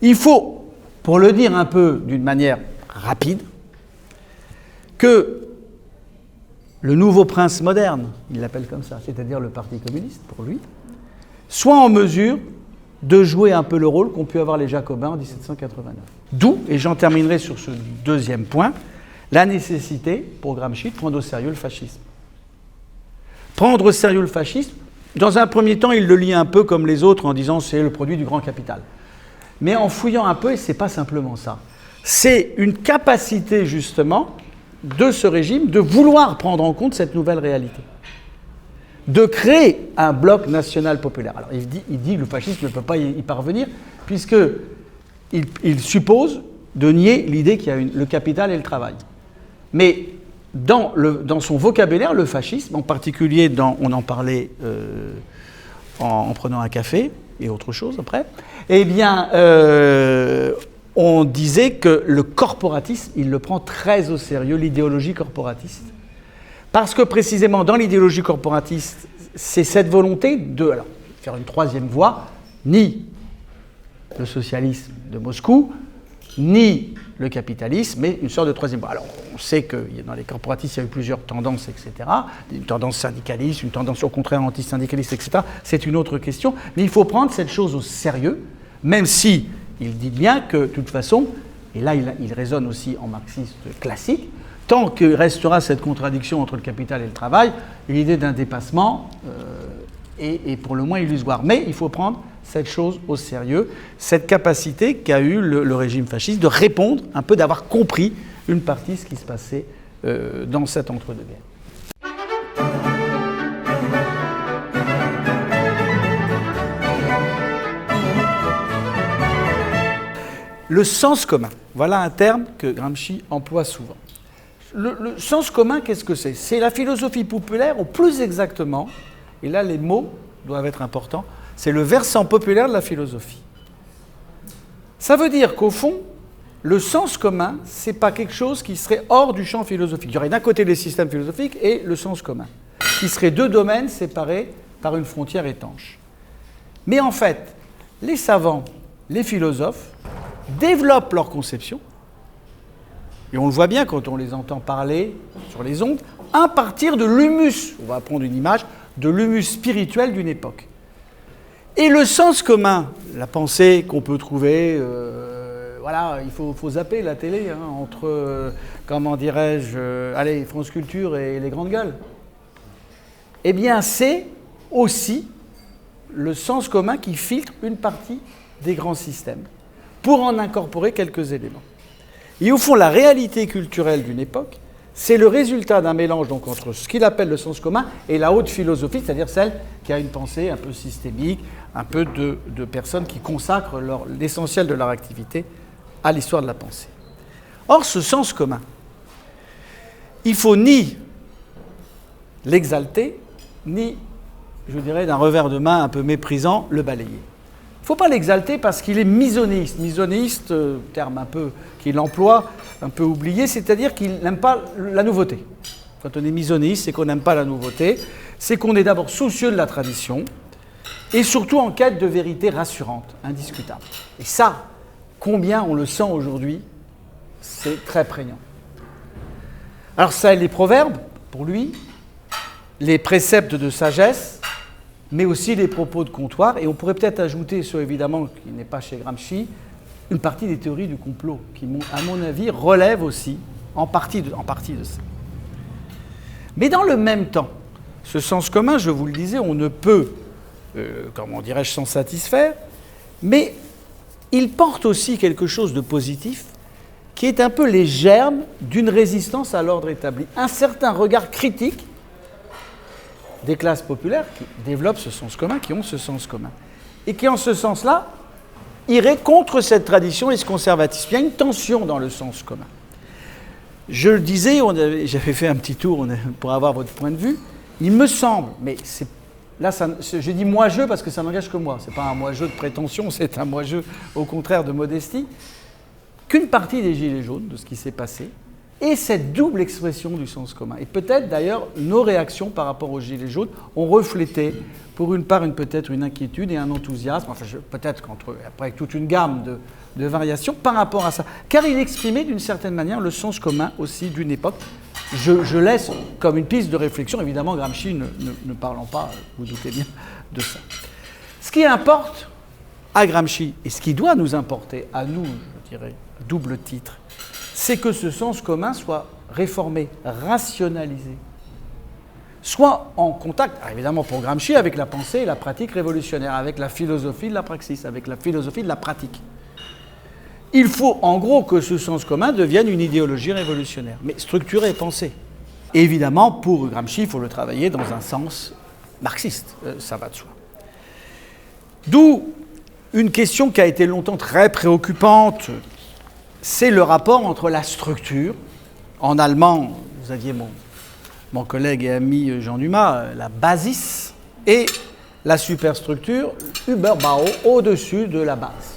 Il faut, pour le dire un peu d'une manière rapide, que le nouveau prince moderne, il l'appelle comme ça, c'est-à-dire le Parti communiste pour lui, soit en mesure de jouer un peu le rôle qu'ont pu avoir les Jacobins en 1789. D'où, et j'en terminerai sur ce deuxième point, la nécessité, pour Gramsci, de prendre au sérieux le fascisme. Prendre au sérieux le fascisme, dans un premier temps, il le lit un peu comme les autres en disant c'est le produit du grand capital. Mais en fouillant un peu, et c'est pas simplement ça. C'est une capacité, justement, de ce régime de vouloir prendre en compte cette nouvelle réalité. De créer un bloc national populaire. Alors, il dit que le fascisme ne peut pas y parvenir, puisqu'il suppose de nier l'idée qu'il y a le capital et le travail. Mais dans son vocabulaire, le fascisme, en particulier, on en parlait en prenant un café et autre chose après, eh bien, on disait que le corporatisme, il le prend très au sérieux, l'idéologie corporatiste. Parce que précisément, dans l'idéologie corporatiste, c'est cette volonté de faire une troisième voie, ni le socialisme de Moscou, ni le capitalisme, mais une sorte de troisième voie. Alors, on sait que dans les corporatistes, il y a eu plusieurs tendances, etc. Une tendance syndicaliste, une tendance au contraire antisyndicaliste, etc. C'est une autre question. Mais il faut prendre cette chose au sérieux, même si il dit bien que, de toute façon, et là il raisonne aussi en marxiste classique, tant qu'il restera cette contradiction entre le capital et le travail, l'idée d'un dépassement est pour le moins illusoire. Mais il faut prendre cette chose au sérieux, cette capacité qu'a eu le régime fasciste de répondre, un peu d'avoir compris une partie de ce qui se passait dans cet entre-deux-guerres. Le sens commun, voilà un terme que Gramsci emploie souvent. Le sens commun, qu'est-ce que c'est? C'est la philosophie populaire, ou plus exactement, et là les mots doivent être importants, c'est le versant populaire de la philosophie. Ça veut dire qu'au fond, le sens commun, c'est pas quelque chose qui serait hors du champ philosophique. Il y aurait d'un côté les systèmes philosophiques et le sens commun, qui seraient deux domaines séparés par une frontière étanche. Mais en fait, les savants, les philosophes, développent leur conception, et on le voit bien quand on les entend parler sur les ondes, à partir de l'humus, on va prendre une image, de l'humus spirituel d'une époque. Et le sens commun, la pensée qu'on peut trouver, voilà, il faut zapper la télé entre, comment dirais-je, allez, France Culture et les grandes gueules. Eh bien, c'est aussi le sens commun qui filtre une partie des grands systèmes, pour en incorporer quelques éléments. Et au fond, la réalité culturelle d'une époque, c'est le résultat d'un mélange donc, entre ce qu'il appelle le sens commun et la haute philosophie, c'est-à-dire celle qui a une pensée un peu systémique, un peu de personnes qui consacrent l'essentiel de leur activité à l'histoire de la pensée. Or, ce sens commun, il faut ni l'exalter, ni, je dirais, d'un revers de main un peu méprisant, le balayer. Il ne faut pas l'exalter parce qu'il est misonniste. Misonniste, terme un peu qu'il emploie, un peu oublié, c'est-à-dire qu'il n'aime pas la nouveauté. Quand on est misonniste, c'est qu'on n'aime pas la nouveauté, c'est qu'on est d'abord soucieux de la tradition, et surtout en quête de vérité rassurante, indiscutable. Et ça, combien on le sent aujourd'hui, c'est très prégnant. Alors ça, les proverbes, pour lui, les préceptes de sagesse, mais aussi les propos de comptoir, et on pourrait peut-être ajouter, ce évidemment qui n'est pas chez Gramsci, une partie des théories du complot, qui, à mon avis, relèvent aussi en partie de ça. Mais dans le même temps, ce sens commun, je vous le disais, on ne peut, comment dirais-je, s'en satisfaire, mais il porte aussi quelque chose de positif, qui est un peu les germes d'une résistance à l'ordre établi. Un certain regard critique des classes populaires qui développent ce sens commun, qui ont ce sens commun. Et qui, en ce sens-là, iraient contre cette tradition et ce conservatisme. Il y a une tension dans le sens commun. Je le disais, j'avais fait un petit tour pour avoir votre point de vue. Il me semble, mais là, je dis moi-je parce que ça n'engage que moi. Ce n'est pas un moi-je de prétention, c'est un moi-je, au contraire, de modestie. Qu'une partie des Gilets jaunes, de ce qui s'est passé, et cette double expression du sens commun. Et peut-être, d'ailleurs, nos réactions par rapport aux Gilets jaunes ont reflété, pour une part, peut-être une inquiétude et un enthousiasme, enfin, peut-être après toute une gamme de variations par rapport à ça. Car il exprimait, d'une certaine manière, le sens commun aussi d'une époque. Je laisse comme une piste de réflexion, évidemment, Gramsci ne parlant pas, vous doutez bien, de ça. Ce qui importe, à Gramsci, et ce qui doit nous importer, à nous, je dirais, double titre, c'est que ce sens commun soit réformé, rationalisé, soit en contact, évidemment pour Gramsci, avec la pensée et la pratique révolutionnaire, avec la philosophie de la praxis, avec la philosophie de la pratique. Il faut en gros que ce sens commun devienne une idéologie révolutionnaire, mais structurée et pensée. Et évidemment, pour Gramsci, il faut le travailler dans un sens marxiste, ça va de soi. D'où une question qui a été longtemps très préoccupante, c'est le rapport entre la structure, en allemand, vous aviez mon collègue et ami Jean Dumas, la Basis, et la superstructure, Überbau, au-dessus de la base.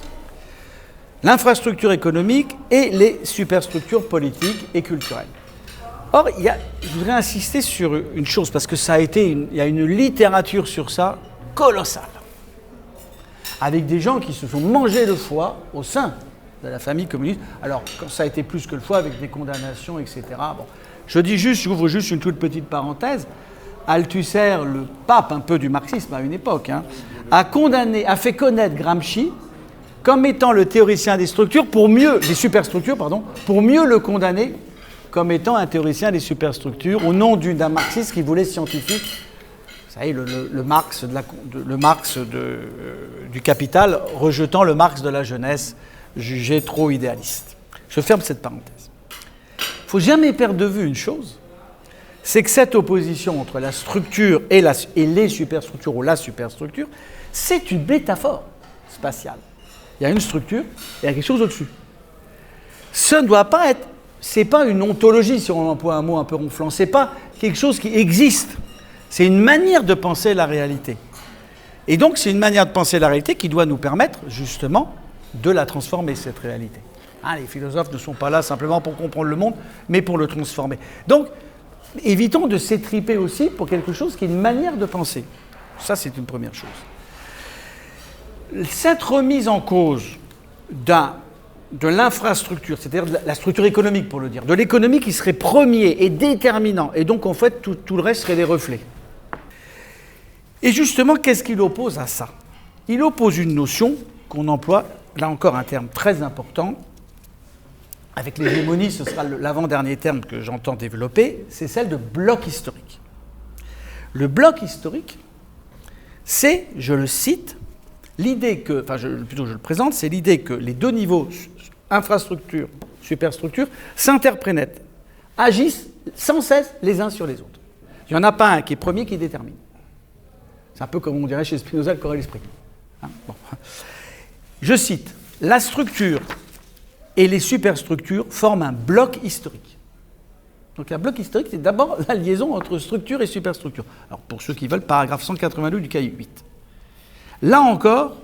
L'infrastructure économique et les superstructures politiques et culturelles. Or, je voudrais insister sur une chose, parce que il y a une littérature sur ça colossale, avec des gens qui se sont mangés le foie au sein de la famille communiste. Alors, quand ça a été plus que le foie, avec des condamnations, etc. Bon. J'ouvre juste une toute petite parenthèse. Althusser, le pape un peu du marxisme à une époque, a fait connaître Gramsci comme étant le théoricien des superstructures, pour mieux le condamner comme étant un théoricien des superstructures, au nom d'un marxiste qui voulait scientifique. Vous savez, le Marx du Capital, rejetant le Marx de la jeunesse, jugé trop idéaliste. Je ferme cette parenthèse. Il ne faut jamais perdre de vue une chose, c'est que cette opposition entre la structure et les superstructures, ou la superstructure, c'est une métaphore spatiale. Il y a une structure, et il y a quelque chose au-dessus. Ça ne doit pas être... C'est pas une ontologie, si on emploie un mot un peu ronflant. C'est pas quelque chose qui existe. C'est une manière de penser la réalité. Et donc, c'est une manière de penser la réalité qui doit nous permettre, justement, de la transformer, cette réalité. Les philosophes ne sont pas là simplement pour comprendre le monde, mais pour le transformer. Donc, évitons de s'étriper aussi pour quelque chose qui est une manière de penser. Ça, c'est une première chose. Cette remise en cause de l'infrastructure, c'est-à-dire de la structure économique, pour le dire, de l'économie qui serait premier et déterminant, et donc en fait tout le reste serait des reflets. Et justement, qu'est-ce qu'il oppose à ça? Il oppose une notion qu'on emploie, là encore un terme très important, avec l'hégémonie, ce sera l'avant-dernier terme que j'entends développer, c'est celle de bloc historique. Le bloc historique, c'est, je le cite, l'idée que, plutôt je le présente, c'est l'idée que les deux niveaux, infrastructure, superstructure, s'interprénètent, agissent sans cesse les uns sur les autres. Il n'y en a pas un qui est premier qui détermine. C'est un peu comme on dirait chez Spinoza le corps et l'esprit. Bon. Je cite, la structure et les superstructures forment un bloc historique. Donc un bloc historique, c'est d'abord la liaison entre structure et superstructure. Alors pour ceux qui veulent, paragraphe 182 du cahier 8. Là encore,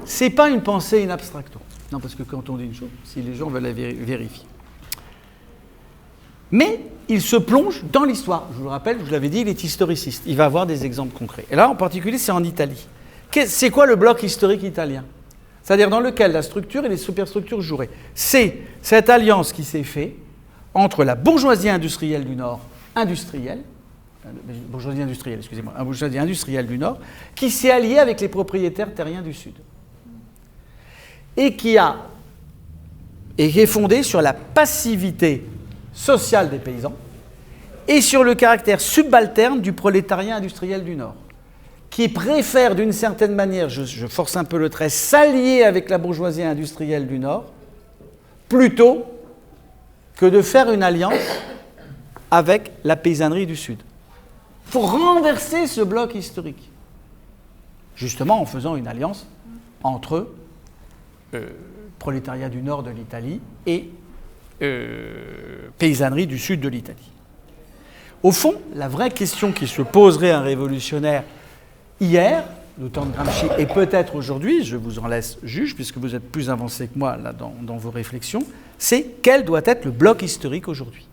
ce n'est pas une pensée in abstracto. Non, parce que quand on dit une chose, si les gens veulent la vérifier. Mais il se plonge dans l'histoire. Je vous le rappelle, je vous l'avais dit, il est historiciste. Il va avoir des exemples concrets. Et là, en particulier, c'est en Italie. C'est quoi le bloc historique italien? C'est-à-dire dans lequel la structure et les superstructures joueraient. C'est cette alliance qui s'est faite entre la bourgeoisie industrielle du Nord, un bourgeoisie industrielle du Nord, qui s'est alliée avec les propriétaires terriens du Sud. Et qui est fondée sur la passivité sociale des paysans et sur le caractère subalterne du prolétariat industriel du Nord, qui préfère d'une certaine manière, je force un peu le trait, s'allier avec la bourgeoisie industrielle du Nord, plutôt que de faire une alliance avec la paysannerie du Sud. Il faut renverser ce bloc historique, justement en faisant une alliance entre prolétariat du nord de l'Italie et paysannerie du sud de l'Italie. Au fond, la vraie question qui se poserait à un révolutionnaire hier, du temps de Gramsci, et peut-être aujourd'hui, je vous en laisse juge, puisque vous êtes plus avancé que moi là, dans vos réflexions, c'est quel doit être le bloc historique aujourd'hui.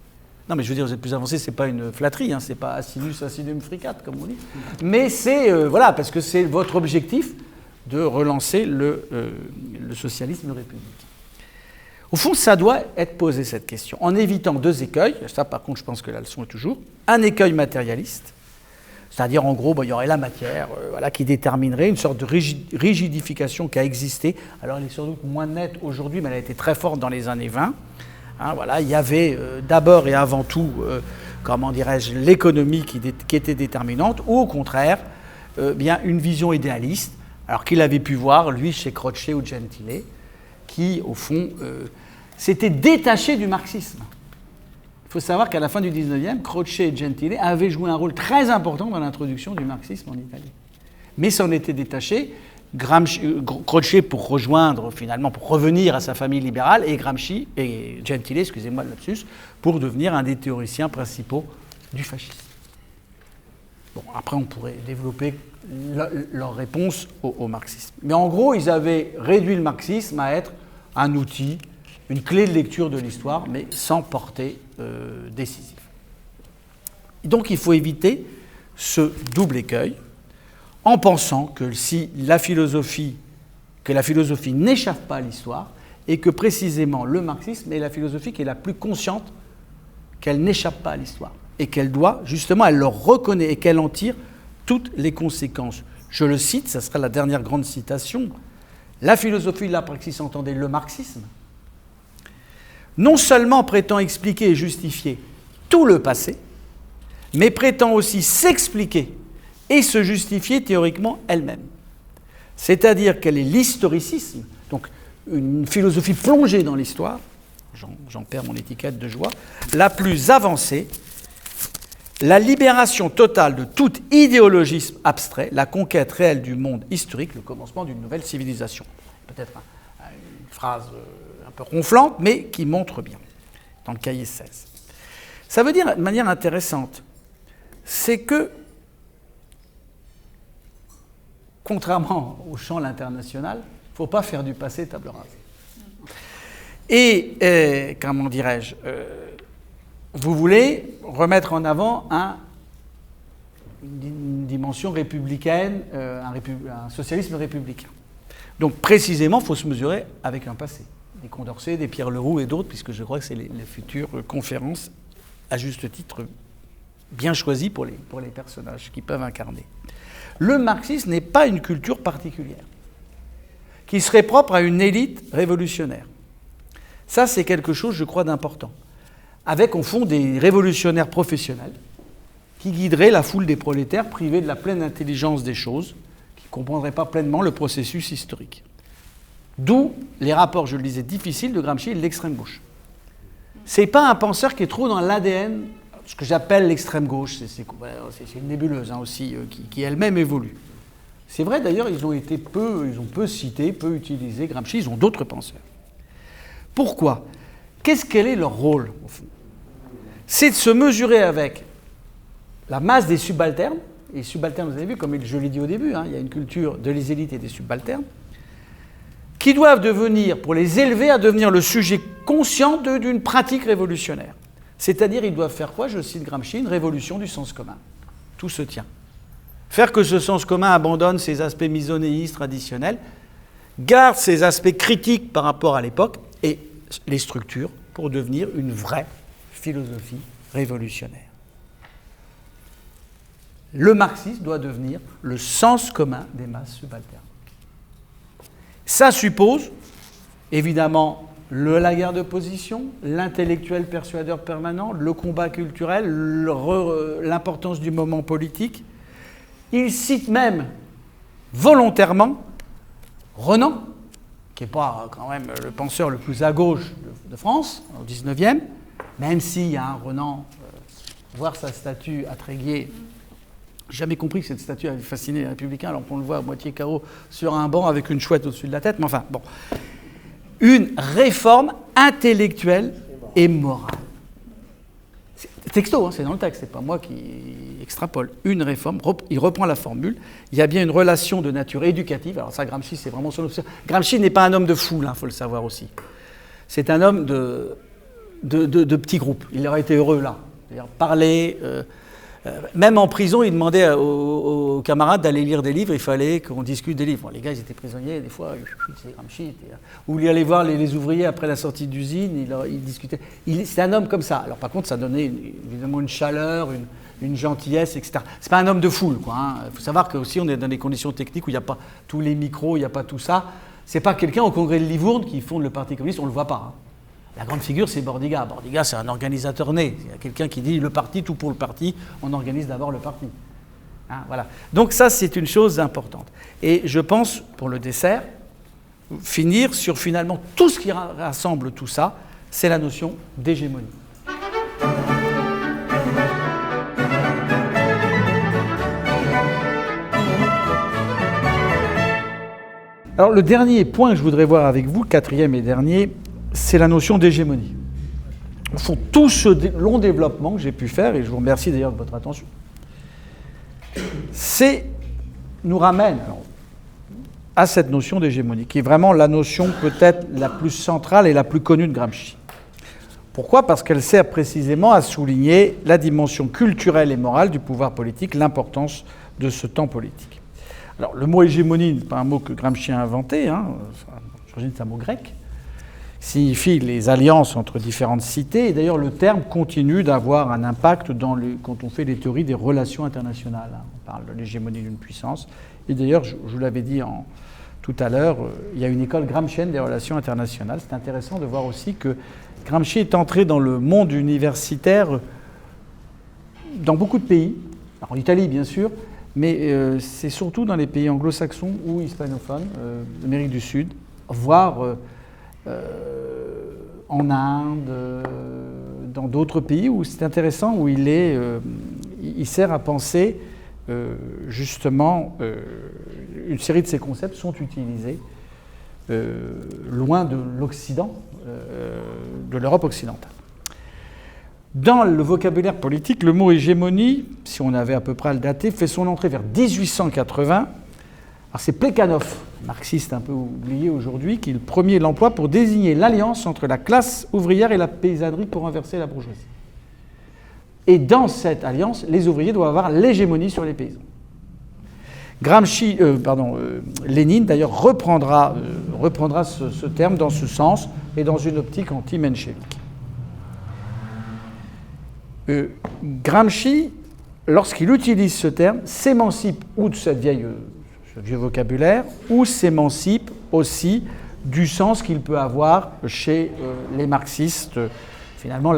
Non, mais je veux dire, vous êtes plus avancé, c'est pas une flatterie, c'est pas asinus acidum fricat, comme on dit. Mais c'est, parce que c'est votre objectif de relancer le socialisme républicain. Au fond, ça doit être posé, cette question, en évitant deux écueils. Ça, par contre, je pense que la leçon est toujours un écueil matérialiste, C'est-à-dire, en gros, il y aurait la matière qui déterminerait une sorte de rigidification qui a existé. Alors, elle est sans doute moins nette aujourd'hui, mais elle a été très forte dans les années 20. Il y avait d'abord et avant tout, l'économie qui était déterminante, ou au contraire, bien une vision idéaliste, alors qu'il avait pu voir, lui, chez Croce ou Gentile, qui, au fond, s'était détaché du marxisme. Il faut savoir qu'à la fin du 19e, Croce et Gentile avaient joué un rôle très important dans l'introduction du marxisme en Italie. Mais s'en était détaché, Croce pour rejoindre, finalement, pour revenir à sa famille libérale, et Gentile, excusez-moi le lapsus, pour devenir un des théoriciens principaux du fascisme. Bon, après, on pourrait développer leur réponse au marxisme. Mais en gros, ils avaient réduit le marxisme à être un outil, une clé de lecture de l'histoire, mais sans portée décisive. Donc, il faut éviter ce double écueil, en pensant que la philosophie n'échappe pas à l'histoire, et que précisément le marxisme est la philosophie qui est la plus consciente qu'elle n'échappe pas à l'histoire, et qu'elle doit, justement, elle le reconnaît, et qu'elle en tire toutes les conséquences. Je le cite, ça sera la dernière grande citation. La philosophie de la praxis, entendez le marxisme, non seulement prétend expliquer et justifier tout le passé, mais prétend aussi s'expliquer et se justifier théoriquement elle-même. C'est-à-dire qu'elle est l'historicisme, donc une philosophie plongée dans l'histoire, j'en perds mon étiquette de joie, la plus avancée, la libération totale de tout idéologisme abstrait, la conquête réelle du monde historique, le commencement d'une nouvelle civilisation. Peut-être une phrase un peu ronflante, mais qui montre bien, dans le cahier 16. Ça veut dire, de manière intéressante, c'est que, contrairement au champ international, il ne faut pas faire du passé table rase. Et, comment dirais-je, vous voulez remettre en avant une dimension républicaine, un socialisme républicain. Donc précisément, il faut se mesurer avec un passé. Des Condorcet, des Pierre Leroux et d'autres, puisque je crois que c'est les futures conférences, à juste titre, bien choisies pour les personnages qui peuvent incarner. Le marxisme n'est pas une culture particulière, qui serait propre à une élite révolutionnaire. Ça, c'est quelque chose, je crois, d'important. Avec, au fond, des révolutionnaires professionnels qui guideraient la foule des prolétaires privés de la pleine intelligence des choses, qui ne comprendraient pas pleinement le processus historique. D'où les rapports, je le disais, difficiles de Gramsci et de l'extrême gauche. Ce n'est pas un penseur qui est trop dans l'ADN, ce que j'appelle l'extrême gauche, c'est une nébuleuse aussi, qui elle-même évolue. C'est vrai d'ailleurs, ils ont peu cité, peu utilisé Gramsci, ils ont d'autres penseurs. Pourquoi ? Quel est leur rôle, au fond ? C'est de se mesurer avec la masse des subalternes, et les subalternes, vous avez vu, comme je l'ai dit au début, il y a une culture de les élites et des subalternes, qui doivent devenir, pour les élever, à devenir le sujet conscient d'une pratique révolutionnaire. C'est-à-dire, ils doivent faire quoi ? Je cite Gramsci, une révolution du sens commun. Tout se tient. Faire que ce sens commun abandonne ses aspects misonéistes traditionnels, garde ses aspects critiques par rapport à l'époque, et les structures pour devenir une vraie philosophie révolutionnaire. Le marxisme doit devenir le sens commun des masses subalternes. Ça suppose, évidemment, la guerre de position, l'intellectuel persuadeur permanent, le combat culturel, l'importance du moment politique. Il cite même volontairement Renan, qui n'est pas quand même le penseur le plus à gauche de France, au XIXe, même s'il y a un Renan, voir sa statue à Tréguier, j'ai jamais compris que cette statue avait fasciné les Républicains, alors qu'on le voit à moitié KO sur un banc avec une chouette au-dessus de la tête, mais enfin, bon. Une réforme intellectuelle et morale. C'est texto, c'est dans le texte, c'est pas moi qui extrapole. Une réforme, il reprend la formule, il y a bien une relation de nature éducative, alors ça, Gramsci, c'est vraiment son obsession. Gramsci n'est pas un homme de foule, faut le savoir aussi. C'est un homme de petits groupes. Il aurait été heureux là. C'est-à-dire parler... même en prison, il demandait aux camarades d'aller lire des livres, il fallait qu'on discute des livres. Bon, les gars, ils étaient prisonniers, des fois, c'est Gramsci. Ou il allait voir les ouvriers après la sortie d'usine, il discutait. C'est un homme comme ça. Alors par contre, ça donnait évidemment une chaleur, une gentillesse, etc. C'est pas un homme de foule, quoi. Il faut savoir qu'aussi on est dans des conditions techniques où il n'y a pas tous les micros, il n'y a pas tout ça. C'est pas quelqu'un au congrès de Livourne qui fonde le Parti communiste, on le voit pas. La grande figure, c'est Bordiga. Bordiga, c'est un organisateur né. Il y a quelqu'un qui dit le parti, tout pour le parti, on organise d'abord le parti. Voilà. Donc ça, c'est une chose importante. Et je pense, pour le dessert, finir sur finalement tout ce qui rassemble tout ça, c'est la notion d'hégémonie. Alors le dernier point que je voudrais voir avec vous, quatrième et dernier, c'est la notion d'hégémonie. Au fond, tout ce long développement que j'ai pu faire, et je vous remercie d'ailleurs de votre attention, nous ramène à cette notion d'hégémonie, qui est vraiment la notion peut-être la plus centrale et la plus connue de Gramsci. Pourquoi ? Parce qu'elle sert précisément à souligner la dimension culturelle et morale du pouvoir politique, l'importance de ce temps politique. Alors, le mot hégémonie n'est pas un mot que Gramsci a inventé, j'imagine que c'est un mot grec, signifie les alliances entre différentes cités, et d'ailleurs le terme continue d'avoir un impact quand on fait les théories des relations internationales. On parle de l'hégémonie d'une puissance, et d'ailleurs, je vous l'avais dit tout à l'heure, il y a une école gramscienne des relations internationales. C'est intéressant de voir aussi que Gramsci est entré dans le monde universitaire dans beaucoup de pays, alors en Italie bien sûr, mais c'est surtout dans les pays anglo-saxons ou hispanophones, d'Amérique du Sud, voire en Inde, dans d'autres pays où c'est intéressant, où il sert à penser justement une série de ces concepts sont utilisés loin de l'Occident, de l'Europe occidentale. Dans le vocabulaire politique, le mot hégémonie, si on avait à peu près à le dater, fait son entrée vers 1880. Alors c'est Plekhanov, marxiste un peu oublié aujourd'hui, qui le premier l'emploie pour désigner l'alliance entre la classe ouvrière et la paysannerie pour renverser la bourgeoisie. Et dans cette alliance, les ouvriers doivent avoir l'hégémonie sur les paysans. Lénine d'ailleurs reprendra ce terme dans ce sens et dans une optique anti-menchevique. Gramsci, lorsqu'il utilise ce terme, s'émancipe ou de ce vieux vocabulaire, ou s'émancipe aussi du sens qu'il peut avoir chez les marxistes, finalement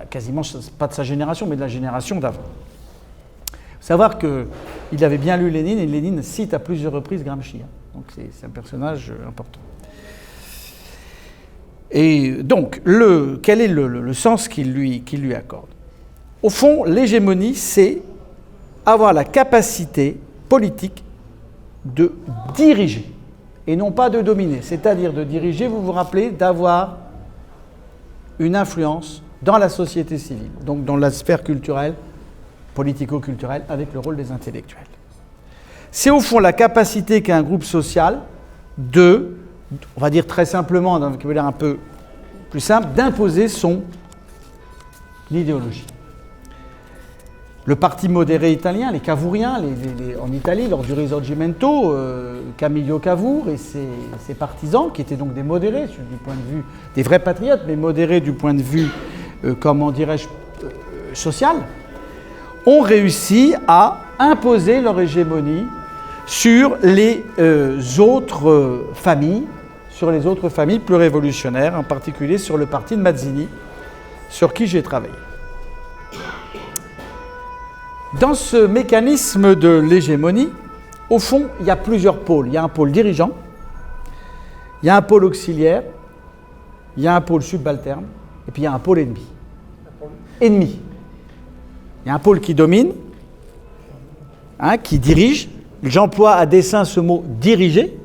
quasiment pas de sa génération, mais de la génération d'avant. Il faut savoir qu'il avait bien lu Lénine, et Lénine cite à plusieurs reprises Gramsci. Donc c'est un personnage important. Et donc, quel est le sens qu'il lui accorde ? Au fond, l'hégémonie, c'est avoir la capacité politique de diriger, et non pas de dominer. C'est-à-dire de diriger, vous vous rappelez, d'avoir une influence dans la société civile, donc dans la sphère culturelle, politico-culturelle, avec le rôle des intellectuels. C'est au fond la capacité qu'a un groupe social on va dire très simplement, dans un vocabulaire un peu plus simple, d'imposer son idéologie. Le parti modéré italien, les Cavouriens, en Italie, lors du Risorgimento, Camillo Cavour et ses partisans, qui étaient donc des modérés du point de vue des vrais patriotes, mais modérés du point de vue, comment dirais-je, social, ont réussi à imposer leur hégémonie sur les autres familles plus révolutionnaires, en particulier sur le parti de Mazzini, sur qui j'ai travaillé. Dans ce mécanisme de l'hégémonie, au fond, il y a plusieurs pôles. Il y a un pôle dirigeant, il y a un pôle auxiliaire, il y a un pôle subalterne, et puis il y a un pôle ennemi. Ennemi. Il y a un pôle qui domine, qui dirige. J'emploie à dessein ce mot « diriger ».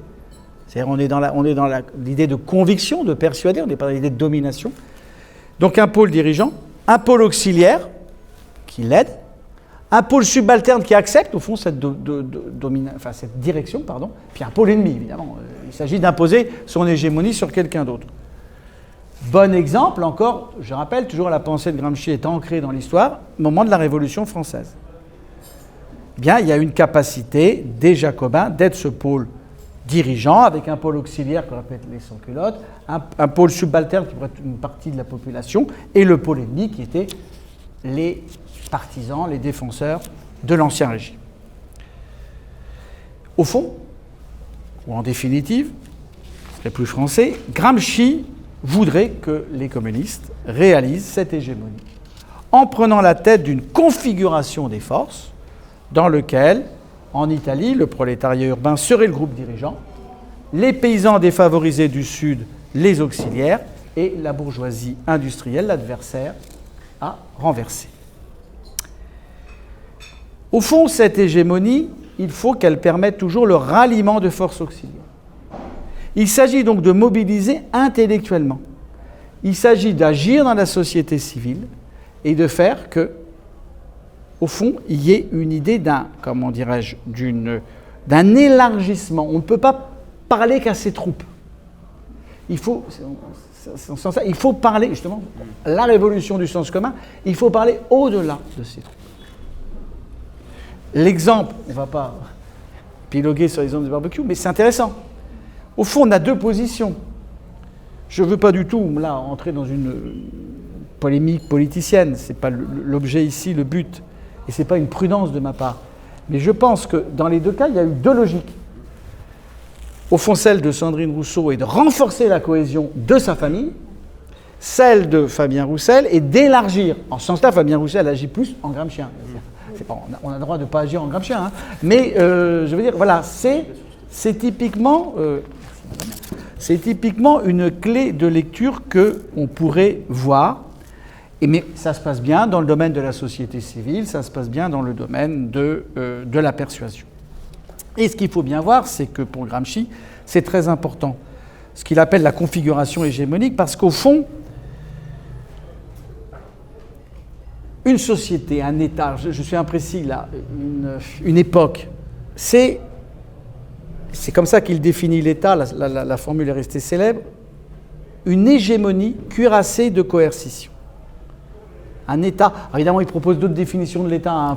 C'est-à-dire on est dans l'idée de conviction, de persuader, on n'est pas dans l'idée de domination. Donc un pôle dirigeant, un pôle auxiliaire qui l'aide, un pôle subalterne qui accepte, au fond, cette direction, puis un pôle ennemi, évidemment. Il s'agit d'imposer son hégémonie sur quelqu'un d'autre. Bon exemple, encore, je rappelle, toujours la pensée de Gramsci est ancrée dans l'histoire, au moment de la Révolution française. Bien, il y a une capacité des Jacobins d'être ce pôle dirigeant, avec un pôle auxiliaire qu'on appelle les sans-culottes, un pôle subalterne qui pourrait être une partie de la population, et le pôle ennemi qui était les partisans, les défenseurs de l'Ancien Régime. Au fond, ou en définitive, c'est plus français, Gramsci voudrait que les communistes réalisent cette hégémonie en prenant la tête d'une configuration des forces dans lequel, en Italie, le prolétariat urbain serait le groupe dirigeant, les paysans défavorisés du Sud, les auxiliaires, et la bourgeoisie industrielle, l'adversaire, à renverser. Au fond, cette hégémonie, il faut qu'elle permette toujours le ralliement de forces auxiliaires. Il s'agit donc de mobiliser intellectuellement. Il s'agit d'agir dans la société civile et de faire que, au fond, il y ait une idée d'un, comment dirais-je, d'un élargissement. On ne peut pas parler qu'à ses troupes. Il faut parler, justement, la révolution du sens commun, il faut parler au-delà de ses troupes. L'exemple, on ne va pas piloguer sur l'exemple du barbecue, mais c'est intéressant. Au fond, on a deux positions. Je ne veux pas du tout, là, entrer dans une polémique politicienne. Ce n'est pas l'objet ici, le but. Et ce n'est pas une prudence de ma part. Mais je pense que dans les deux cas, il y a eu deux logiques. Au fond, celle de Sandrine Rousseau est de renforcer la cohésion de sa famille. Celle de Fabien Roussel est d'élargir. En ce sens-là, Fabien Roussel agit plus en gramscien. On a le droit de ne pas agir en gramscien. Hein. Mais je veux dire, voilà, c'est typiquement une clé de lecture qu'on pourrait voir. Mais ça se passe bien dans le domaine de la société civile, ça se passe bien dans le domaine de la persuasion. Et ce qu'il faut bien voir, c'est que pour Gramsci, c'est très important, ce qu'il appelle la configuration hégémonique, parce qu'au fond, une société, un État, je suis imprécis là, une époque, c'est comme ça qu'il définit l'État, la formule est restée célèbre, une hégémonie cuirassée de coercition. Un État, alors évidemment il propose d'autres définitions de l'État, hein,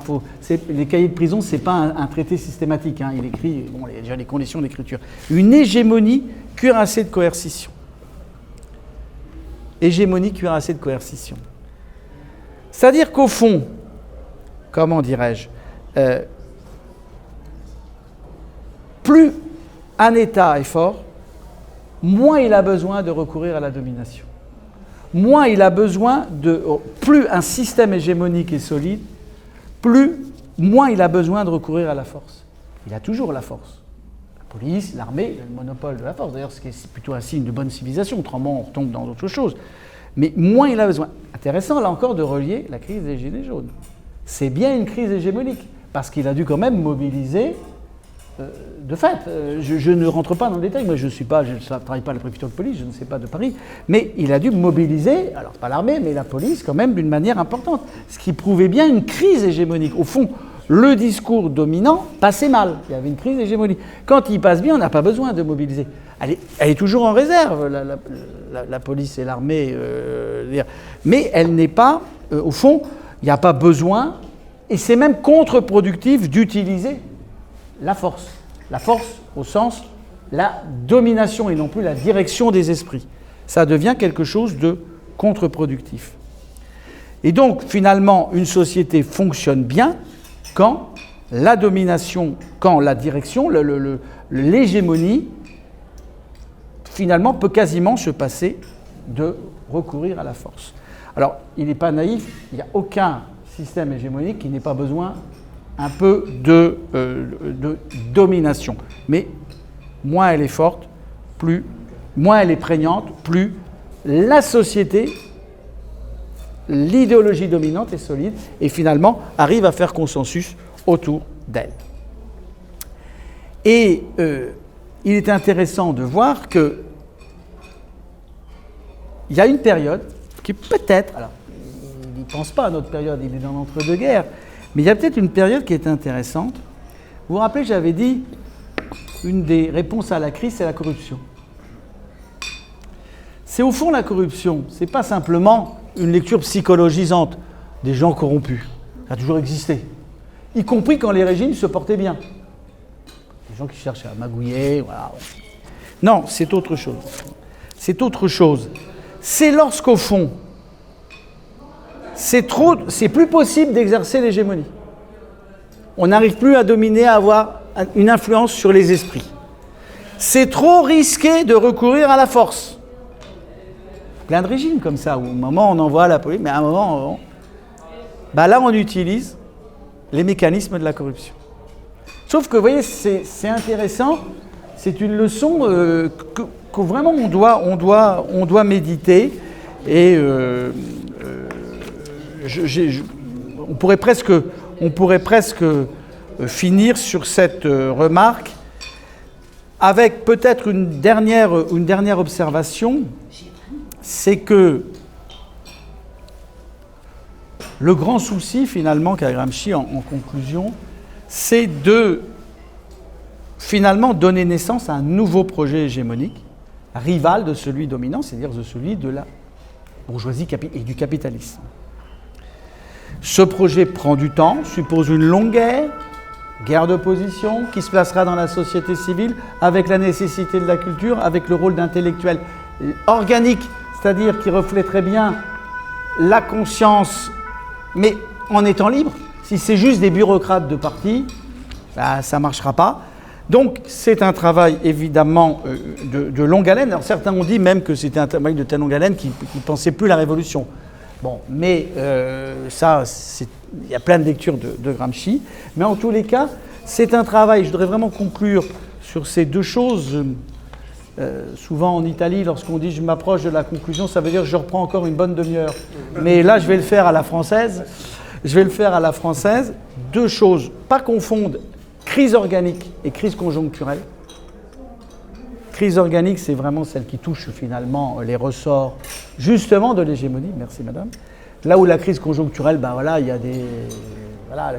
les cahiers de prison, ce n'est pas un traité systématique, hein, il écrit, bon, il y a déjà les conditions d'écriture. Une hégémonie cuirassée de coercition. Hégémonie cuirassée de coercition. C'est-à-dire qu'au fond, comment dirais-je, plus un État est fort, moins il a besoin de recourir à la domination. Moins il a besoin plus un système hégémonique est solide, moins il a besoin de recourir à la force. Il a toujours la force. La police, l'armée, le monopole de la force. D'ailleurs, c'est plutôt un signe de bonne civilisation. Autrement, on retombe dans d'autres choses. Mais moins il a besoin. Intéressant, là encore, de relier la crise des Gilets jaunes. C'est bien une crise hégémonique, parce qu'il a dû quand même mobiliser. De fait, je ne rentre pas dans le détail, moi je ne travaille pas à la préfecture de police, je ne sais pas de Paris, mais il a dû mobiliser, alors pas l'armée, mais la police quand même d'une manière importante, ce qui prouvait bien une crise hégémonique. Au fond, le discours dominant passait mal, il y avait une crise hégémonique. Quand il passe bien, on n'a pas besoin de mobiliser. Elle est toujours en réserve, la police et l'armée, mais elle n'est pas, au fond, il n'y a pas besoin, et c'est même contre-productif d'utiliser la force. La force au sens la domination et non plus la direction des esprits. Ça devient quelque chose de contre-productif. Et donc, finalement, une société fonctionne bien quand la domination, quand la direction, l'hégémonie, finalement, peut quasiment se passer de recourir à la force. Alors, il n'est pas naïf, il n'y a aucun système hégémonique qui n'ait pas besoin un peu de domination. Mais moins elle est forte, moins elle est prégnante, plus la société, l'idéologie dominante est solide et finalement arrive à faire consensus autour d'elle. Et il est intéressant de voir qu'il y a une période qui peut-être, alors il n'y pense pas à notre période, il est dans l'entre-deux-guerres, mais il y a peut-être une période qui est intéressante. Vous vous rappelez, j'avais dit, une des réponses à la crise, c'est la corruption. C'est au fond la corruption, c'est pas simplement une lecture psychologisante des gens corrompus. Ça a toujours existé. Y compris quand les régimes se portaient bien. Des gens qui cherchent à magouiller, voilà. Non, c'est autre chose. C'est autre chose. C'est lorsqu'au fond, c'est plus possible d'exercer l'hégémonie. On n'arrive plus à dominer, à avoir une influence sur les esprits. C'est trop risqué de recourir à la force. Plein de régimes comme ça, où à un moment on envoie la police, mais à un moment, là on utilise les mécanismes de la corruption. Sauf que, vous voyez, c'est intéressant, c'est une leçon que vraiment on doit méditer, et on pourrait presque finir sur cette remarque avec peut-être une dernière observation, c'est que le grand souci finalement qu'a Gramsci en conclusion, c'est de finalement donner naissance à un nouveau projet hégémonique, rival de celui dominant, c'est-à-dire de celui de la bourgeoisie et du capitalisme. Ce projet prend du temps, suppose une longue guerre d'opposition, qui se placera dans la société civile, avec la nécessité de la culture, avec le rôle d'intellectuel organique, c'est-à-dire qui reflèterait bien la conscience, mais en étant libre. Si c'est juste des bureaucrates de parti, ça ne marchera pas. Donc c'est un travail évidemment de longue haleine. Alors certains ont dit même que c'était un travail de telle longue haleine qu'ils ne pensaient plus la révolution. Bon, mais il y a plein de lectures de Gramsci. Mais en tous les cas, c'est un travail, je voudrais vraiment conclure sur ces deux choses. Souvent en Italie, lorsqu'on dit « je m'approche de la conclusion », ça veut dire « je reprends encore une bonne demi-heure ». Mais là, je vais le faire à la française. Deux choses, pas confondre crise organique et crise conjoncturelle. Crise organique, c'est vraiment celle qui touche finalement les ressorts justement de l'hégémonie, merci madame. Là où la crise conjoncturelle, il y a des...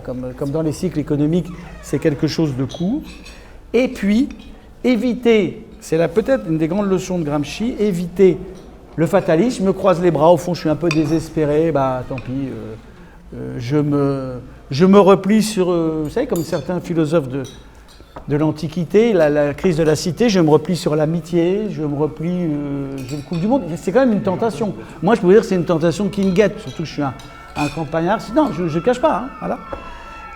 comme dans les cycles économiques, c'est quelque chose de court. Et puis, éviter, c'est là peut-être une des grandes leçons de Gramsci, éviter le fatalisme. Je me croise les bras, au fond je suis un peu désespéré, tant pis, je me replie sur, vous savez, comme certains philosophes de l'Antiquité, la crise de la cité, je me replie sur l'amitié, je me coupe du monde. C'est quand même une tentation. Moi, je peux vous dire que c'est une tentation qui me guette, surtout que je suis un campagnard. Non, je ne cache pas. Voilà.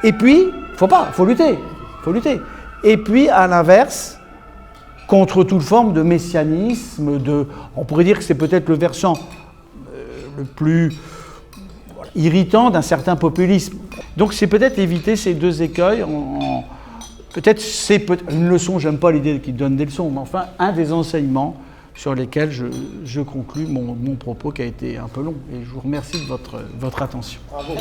Et puis, faut lutter. Et puis, à l'inverse, contre toute forme de messianisme, on pourrait dire que c'est peut-être le versant le plus irritant d'un certain populisme. Donc, c'est peut-être éviter ces deux écueils peut-être c'est une leçon, j'aime pas l'idée qu'il donne des leçons, mais enfin, un des enseignements sur lesquels je conclus mon propos qui a été un peu long. Et je vous remercie de votre attention. Bravo.